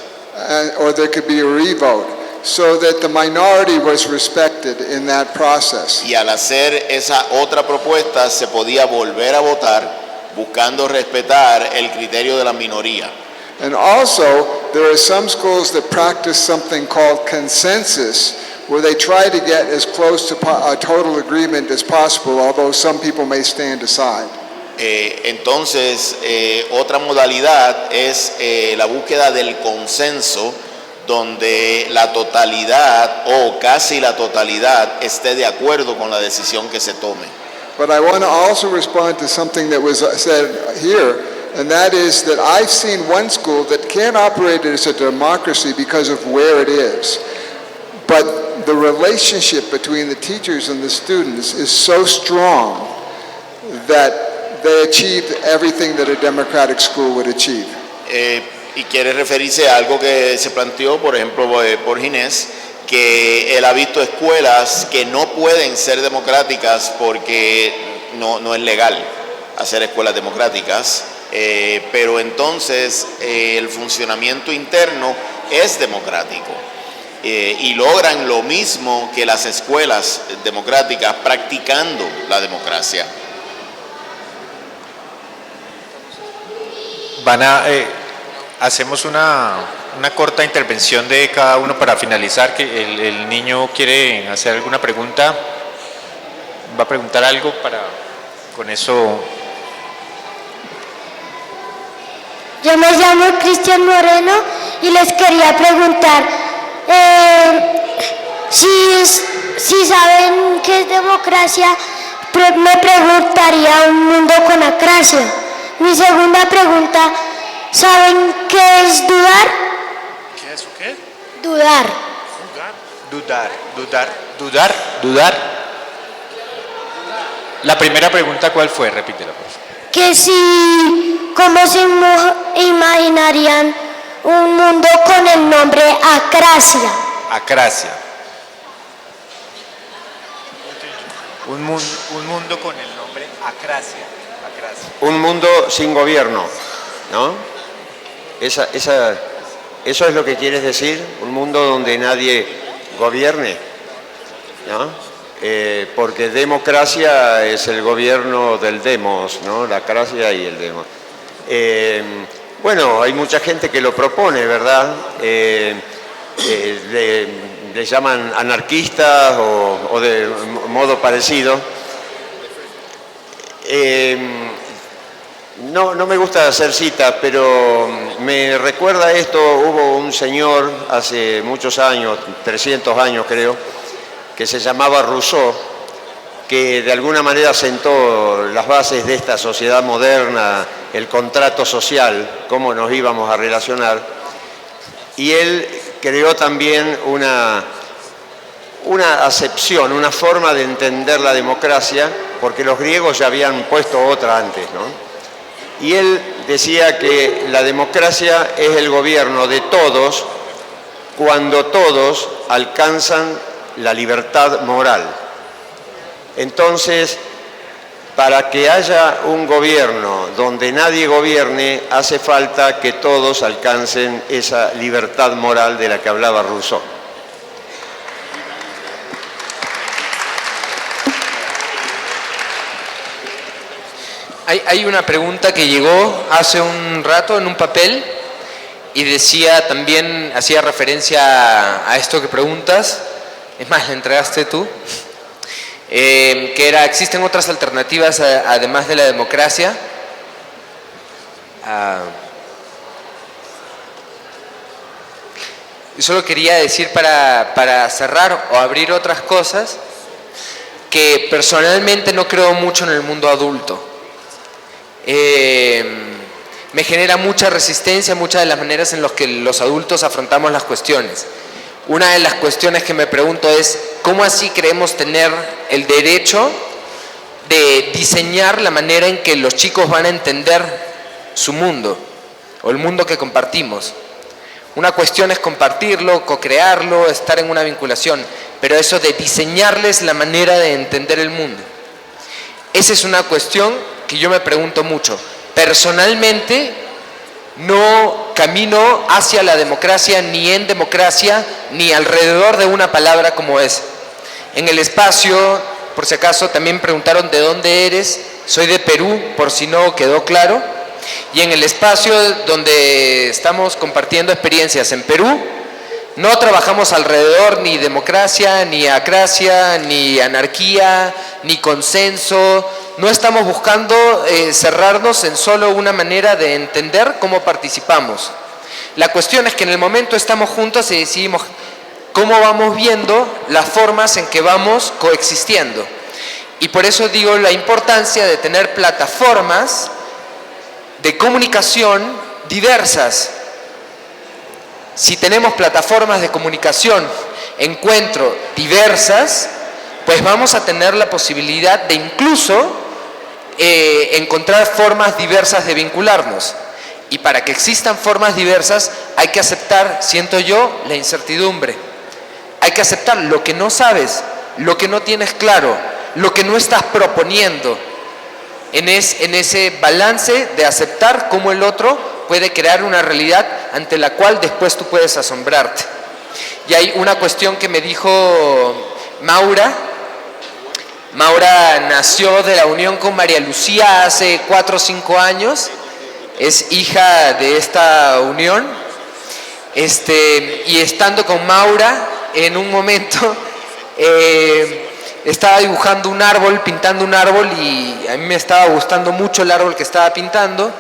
or there could be a revote, so that the minority was respected in that process. Y al hacer esa otra propuesta se podía volver a votar buscando respetar el criterio de la minoría. And also, there are some schools that practice something called consensus, where they try to get as close to a total agreement as possible, although some people may stand aside. Entonces, otra modalidad es la búsqueda del consenso, donde la totalidad o casi la totalidad esté de acuerdo con la decisión que se tome. But I want to also respond to something that was said here, and that is that I've seen one school that can't operate as a democracy because of where it is. But the relationship between the teachers and the students is so strong that they achieved everything that a democratic school would achieve. Y quiere referirse a algo que se planteó, por ejemplo, por Ginés, que él ha visto escuelas que no pueden ser democráticas porque no es legal hacer escuelas democráticas, pero entonces el funcionamiento interno es democrático. Y logran lo mismo que las escuelas democráticas practicando la democracia. Hacemos una corta intervención de cada uno para finalizar, que el niño quiere hacer alguna pregunta, va a preguntar algo para con eso. Yo me llamo Cristian Moreno y les quería preguntar si saben qué es democracia. Me preguntaría un mundo con acracia. Mi segunda pregunta, ¿Saben qué es dudar? ¿Qué es qué? Dudar. Dudar. La primera pregunta, ¿cuál fue? Repítela, por favor. Que si, ¿cómo se imaginarían un mundo con el nombre Acracia? Acracia. Un mundo con el nombre Acracia. Un mundo sin gobierno, ¿no? Eso es lo que quieres decir, un mundo donde nadie gobierne, ¿no? Porque democracia es el gobierno del demos, ¿no? La cracia y el demos. Bueno, hay mucha gente que lo propone, ¿verdad? Le llaman anarquistas o de modo parecido. No me gusta hacer citas, pero me recuerda esto. Hubo un señor hace muchos años, 300 años creo, que se llamaba Rousseau, que de alguna manera sentó las bases de esta sociedad moderna, el contrato social, cómo nos íbamos a relacionar. Y él creó también una acepción, una forma de entender la democracia, porque los griegos ya habían puesto otra antes, ¿no? Y él decía que la democracia es el gobierno de todos cuando todos alcanzan la libertad moral. Entonces, para que haya un gobierno donde nadie gobierne, hace falta que todos alcancen esa libertad moral de la que hablaba Rousseau. Hay una pregunta que llegó hace un rato en un papel y decía también, hacía referencia a esto que preguntas, es más, la entregaste tú, que era, ¿existen otras alternativas además de la democracia? Yo solo quería decir para cerrar o abrir otras cosas, que personalmente no creo mucho en el mundo adulto. Me genera mucha resistencia muchas de las maneras en las que los adultos afrontamos las cuestiones. Una de las cuestiones que me pregunto es, ¿cómo así creemos tener el derecho de diseñar la manera en que los chicos van a entender su mundo o el mundo que compartimos? Una cuestión es compartirlo, co-crearlo, estar en una vinculación, pero eso de diseñarles la manera de entender el mundo. Esa es una cuestión que yo me pregunto mucho. Personalmente no camino hacia la democracia, ni en democracia, ni alrededor de una palabra como es. En el espacio, por si acaso, también preguntaron de dónde eres. Soy de Perú, por si no quedó claro. Y en el espacio donde estamos compartiendo experiencias en Perú, no trabajamos alrededor ni democracia, ni acracia, ni anarquía, ni consenso. No estamos buscando cerrarnos en solo una manera de entender cómo participamos. La cuestión es que en el momento estamos juntos y decidimos cómo vamos viendo las formas en que vamos coexistiendo. Y por eso digo la importancia de tener plataformas de comunicación diversas. Si tenemos plataformas de comunicación, encuentro diversas, pues vamos a tener la posibilidad de incluso encontrar formas diversas de vincularnos. Y para que existan formas diversas hay que aceptar, siento yo, la incertidumbre. Hay que aceptar lo que no sabes, lo que no tienes claro, lo que no estás proponiendo. En ese balance de aceptar cómo el otro puede crear una realidad ante la cual después tú puedes asombrarte. Y hay una cuestión que me dijo Maura. Maura nació de la unión con María Lucía hace 4 o 5 años. Es hija de esta unión. Y estando con Maura, en un momento estaba dibujando un árbol, pintando un árbol, y a mí me estaba gustando mucho el árbol que estaba pintando.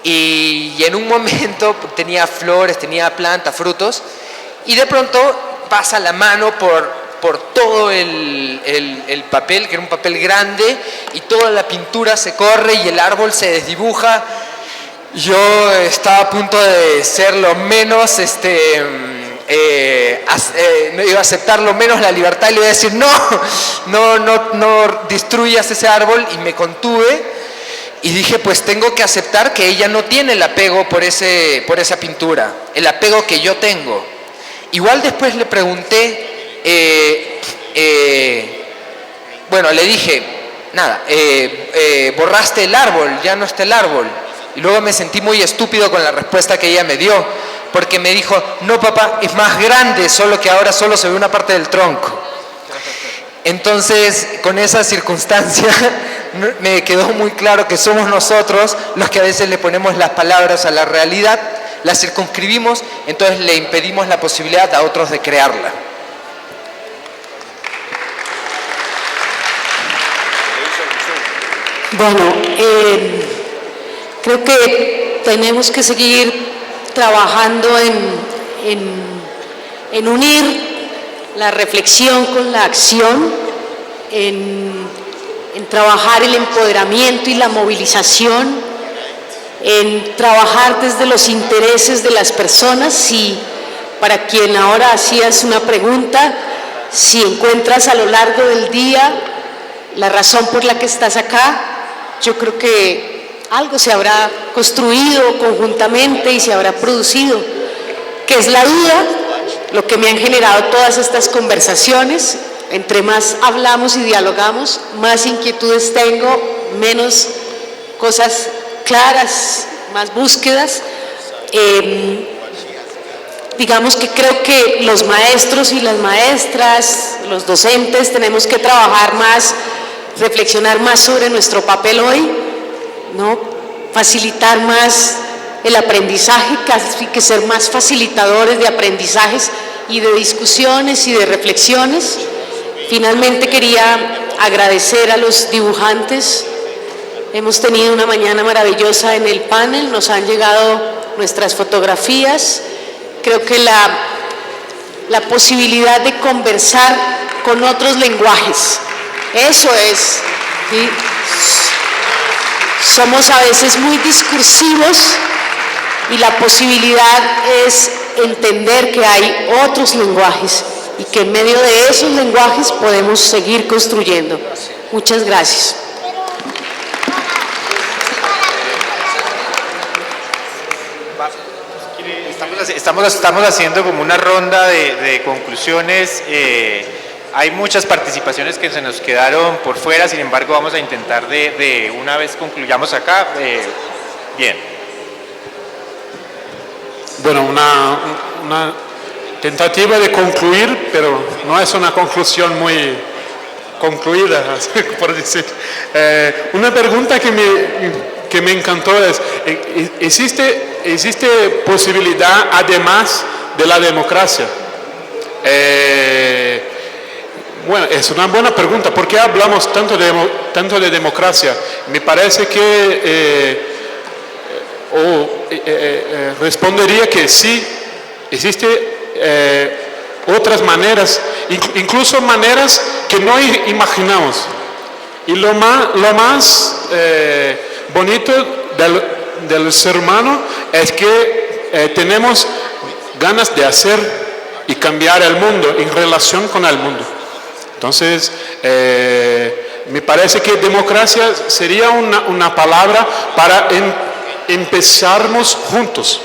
Y en un momento tenía flores, tenía plantas, frutos, y de pronto pasa la mano por todo el papel, que era un papel grande, y toda la pintura se corre y el árbol se desdibuja. Yo estaba a punto de ser lo menos, no iba a aceptar lo menos la libertad y le iba a decir no destruyas ese árbol, y me contuve y dije, pues tengo que aceptar que ella no tiene el apego por esa pintura, el apego que yo tengo. Igual después le pregunté, le dije, nada, borraste el árbol, ya no está el árbol. Y luego me sentí muy estúpido con la respuesta que ella me dio, porque me dijo, no papá, es más grande, solo que ahora solo se ve una parte del tronco. Entonces, con esa circunstancia, me quedó muy claro que somos nosotros los que a veces le ponemos las palabras a la realidad, la circunscribimos, entonces le impedimos la posibilidad a otros de crearla. Bueno, creo que tenemos que seguir trabajando en unir la reflexión con la acción, en trabajar el empoderamiento y la movilización, en trabajar desde los intereses de las personas. Y para quien ahora hacías una pregunta, si encuentras a lo largo del día la razón por la que estás acá, yo creo que algo se habrá construido conjuntamente y se habrá producido, que es la duda, lo que me han generado todas estas conversaciones. Entre más hablamos y dialogamos, más inquietudes tengo, menos cosas claras, más búsquedas. Digamos que creo que los maestros y las maestras, los docentes, tenemos que trabajar más, reflexionar más sobre nuestro papel hoy, ¿no? Facilitar más el aprendizaje, casi que ser más facilitadores de aprendizajes y de discusiones y de reflexiones. Finalmente quería agradecer a los dibujantes. Hemos tenido una mañana maravillosa en el panel, nos han llegado nuestras fotografías. Creo que la posibilidad de conversar con otros lenguajes, eso es, ¿sí? Somos a veces muy discursivos y la posibilidad es entender que hay otros lenguajes y que en medio de esos lenguajes podemos seguir construyendo. Muchas gracias. Estamos haciendo como una ronda de conclusiones. Hay muchas participaciones que se nos quedaron por fuera, sin embargo vamos a intentar de una vez concluyamos acá. Bien. Bueno, una tentativa de concluir, pero no es una conclusión muy concluida, por decir. Una pregunta que me encantó es, ¿existe posibilidad además de la democracia? Bueno, es una buena pregunta. ¿Por qué hablamos tanto de democracia? Me parece que respondería que sí, existe otras maneras, incluso maneras que no imaginamos. Y lo más bonito del ser humano es que tenemos ganas de hacer y cambiar el mundo en relación con el mundo. Entonces, me parece que democracia sería una palabra para empezarnos juntos.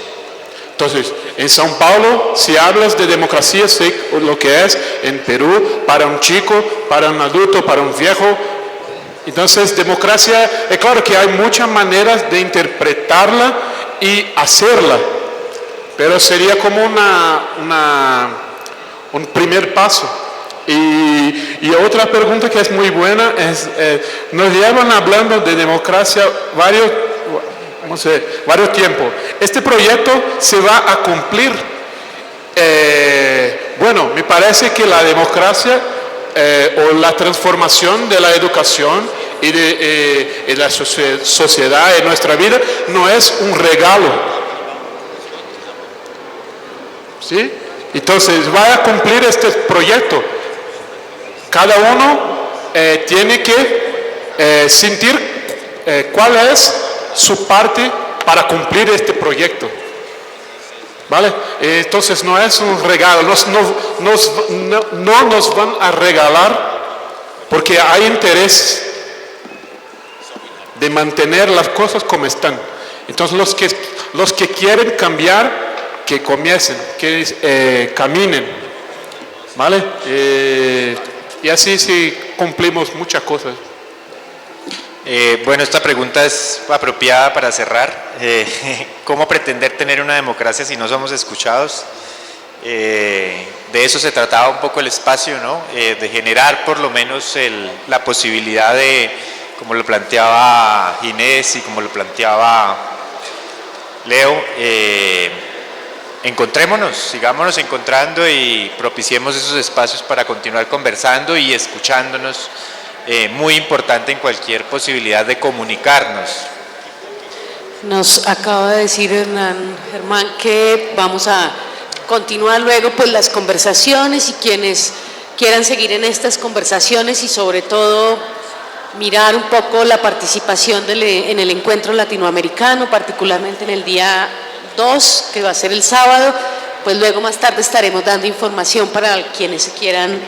Entonces, en São Paulo, si hablas de democracia, sé lo que es. En Perú, para un chico, para un adulto, para un viejo. Entonces, democracia, es claro que hay muchas maneras de interpretarla y hacerla, pero sería como un primer paso. Y otra pregunta que es muy buena es, nos llevan hablando de democracia varios tiempos. Este proyecto se va a cumplir. Bueno, me parece que la democracia o la transformación de la educación y de la sociedad en nuestra vida no es un regalo. ¿Sí? Entonces, va a cumplir este proyecto. Cada uno tiene que sentir cuál es su parte para cumplir este proyecto. ¿Vale? Entonces no es un regalo, no nos van a regalar porque hay interés de mantener las cosas como están. Entonces los que quieren cambiar, que comiencen, que caminen, ¿vale? Y así sí cumplimos muchas cosas. Bueno, esta pregunta es apropiada para cerrar. ¿Cómo pretender tener una democracia si no somos escuchados? De eso se trataba un poco el espacio, ¿no? De generar por lo menos la posibilidad de, como lo planteaba Ginés y como lo planteaba Leo, encontrémonos, sigámonos encontrando y propiciemos esos espacios para continuar conversando y escuchándonos. Muy importante en cualquier posibilidad de comunicarnos. Nos acaba de decir Germán que vamos a continuar luego pues las conversaciones y quienes quieran seguir en estas conversaciones y sobre todo mirar un poco la participación en el encuentro latinoamericano, particularmente en el día 2, que va a ser el sábado, pues luego más tarde estaremos dando información para quienes quieran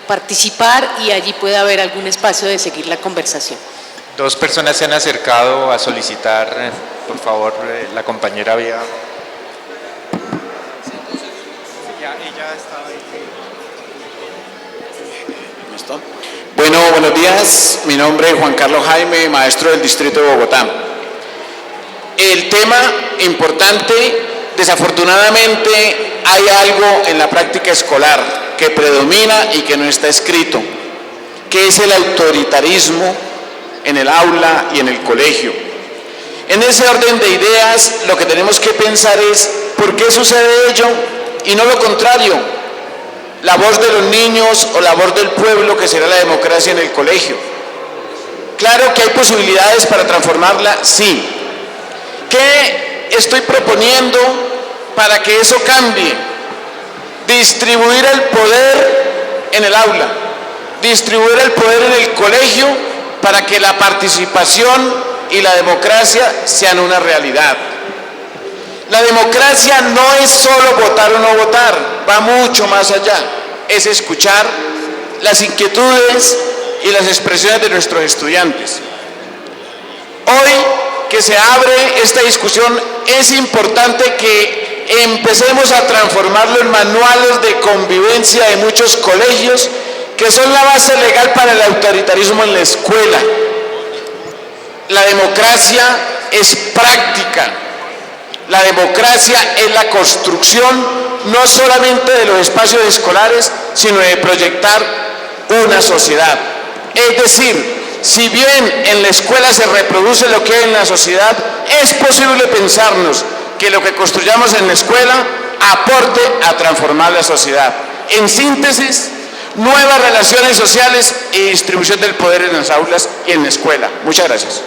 participar y allí puede haber algún espacio de seguir la conversación. 2 personas se han acercado a solicitar, por favor, la compañera había... Bueno, buenos días. Mi nombre es Juan Carlos Jaime, maestro del Distrito de Bogotá. El tema importante, desafortunadamente, hay algo en la práctica escolar que predomina y que no está escrito, que es el autoritarismo en el aula y en el colegio. En ese orden de ideas, lo que tenemos que pensar es ¿por qué sucede ello y no lo contrario? La voz de los niños o la voz del pueblo, que será la democracia en el colegio. Claro que hay posibilidades para transformarla, sí. ¿Qué estoy proponiendo para que eso cambie? Distribuir el poder en el aula, distribuir el poder en el colegio para que la participación y la democracia sean una realidad. La democracia no es solo votar o no votar, va mucho más allá. Es escuchar las inquietudes y las expresiones de nuestros estudiantes. Hoy que se abre esta discusión, es importante que empecemos a transformar los manuales de convivencia de muchos colegios, que son la base legal para el autoritarismo en la escuela. La democracia es práctica. La democracia es la construcción no solamente de los espacios escolares, sino de proyectar una sociedad. Es decir, si bien en la escuela se reproduce lo que hay en la sociedad, es posible pensarnos que lo que construyamos en la escuela aporte a transformar la sociedad. En síntesis, nuevas relaciones sociales y distribución del poder en las aulas y en la escuela. Muchas gracias.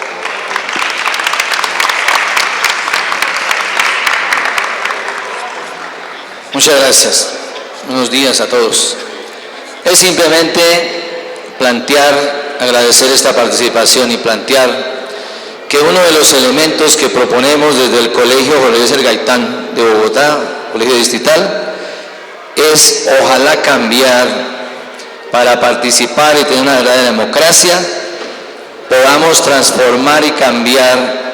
Muchas gracias. Buenos días a todos. Es simplemente agradecer esta participación y plantear que uno de los elementos que proponemos desde el Colegio Jorge Eliezer Gaitán de Bogotá, Colegio Distrital, es ojalá cambiar para participar y tener una verdadera democracia, podamos transformar y cambiar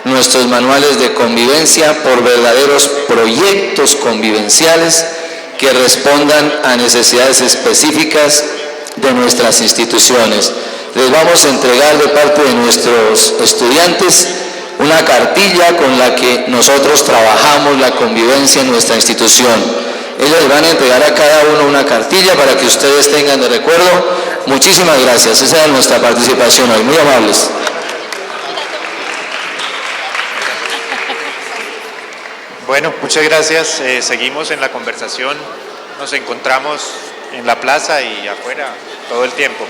nuestros manuales de convivencia por verdaderos proyectos convivenciales que respondan a necesidades específicas de nuestras instituciones. Les vamos a entregar de parte de nuestros estudiantes una cartilla con la que nosotros trabajamos la convivencia en nuestra institución. Ellos les van a entregar a cada uno una cartilla para que ustedes tengan de recuerdo. Muchísimas gracias. Esa es nuestra participación hoy. Muy amables. Bueno, muchas gracias. Seguimos en la conversación. Nos encontramos en la plaza y afuera todo el tiempo.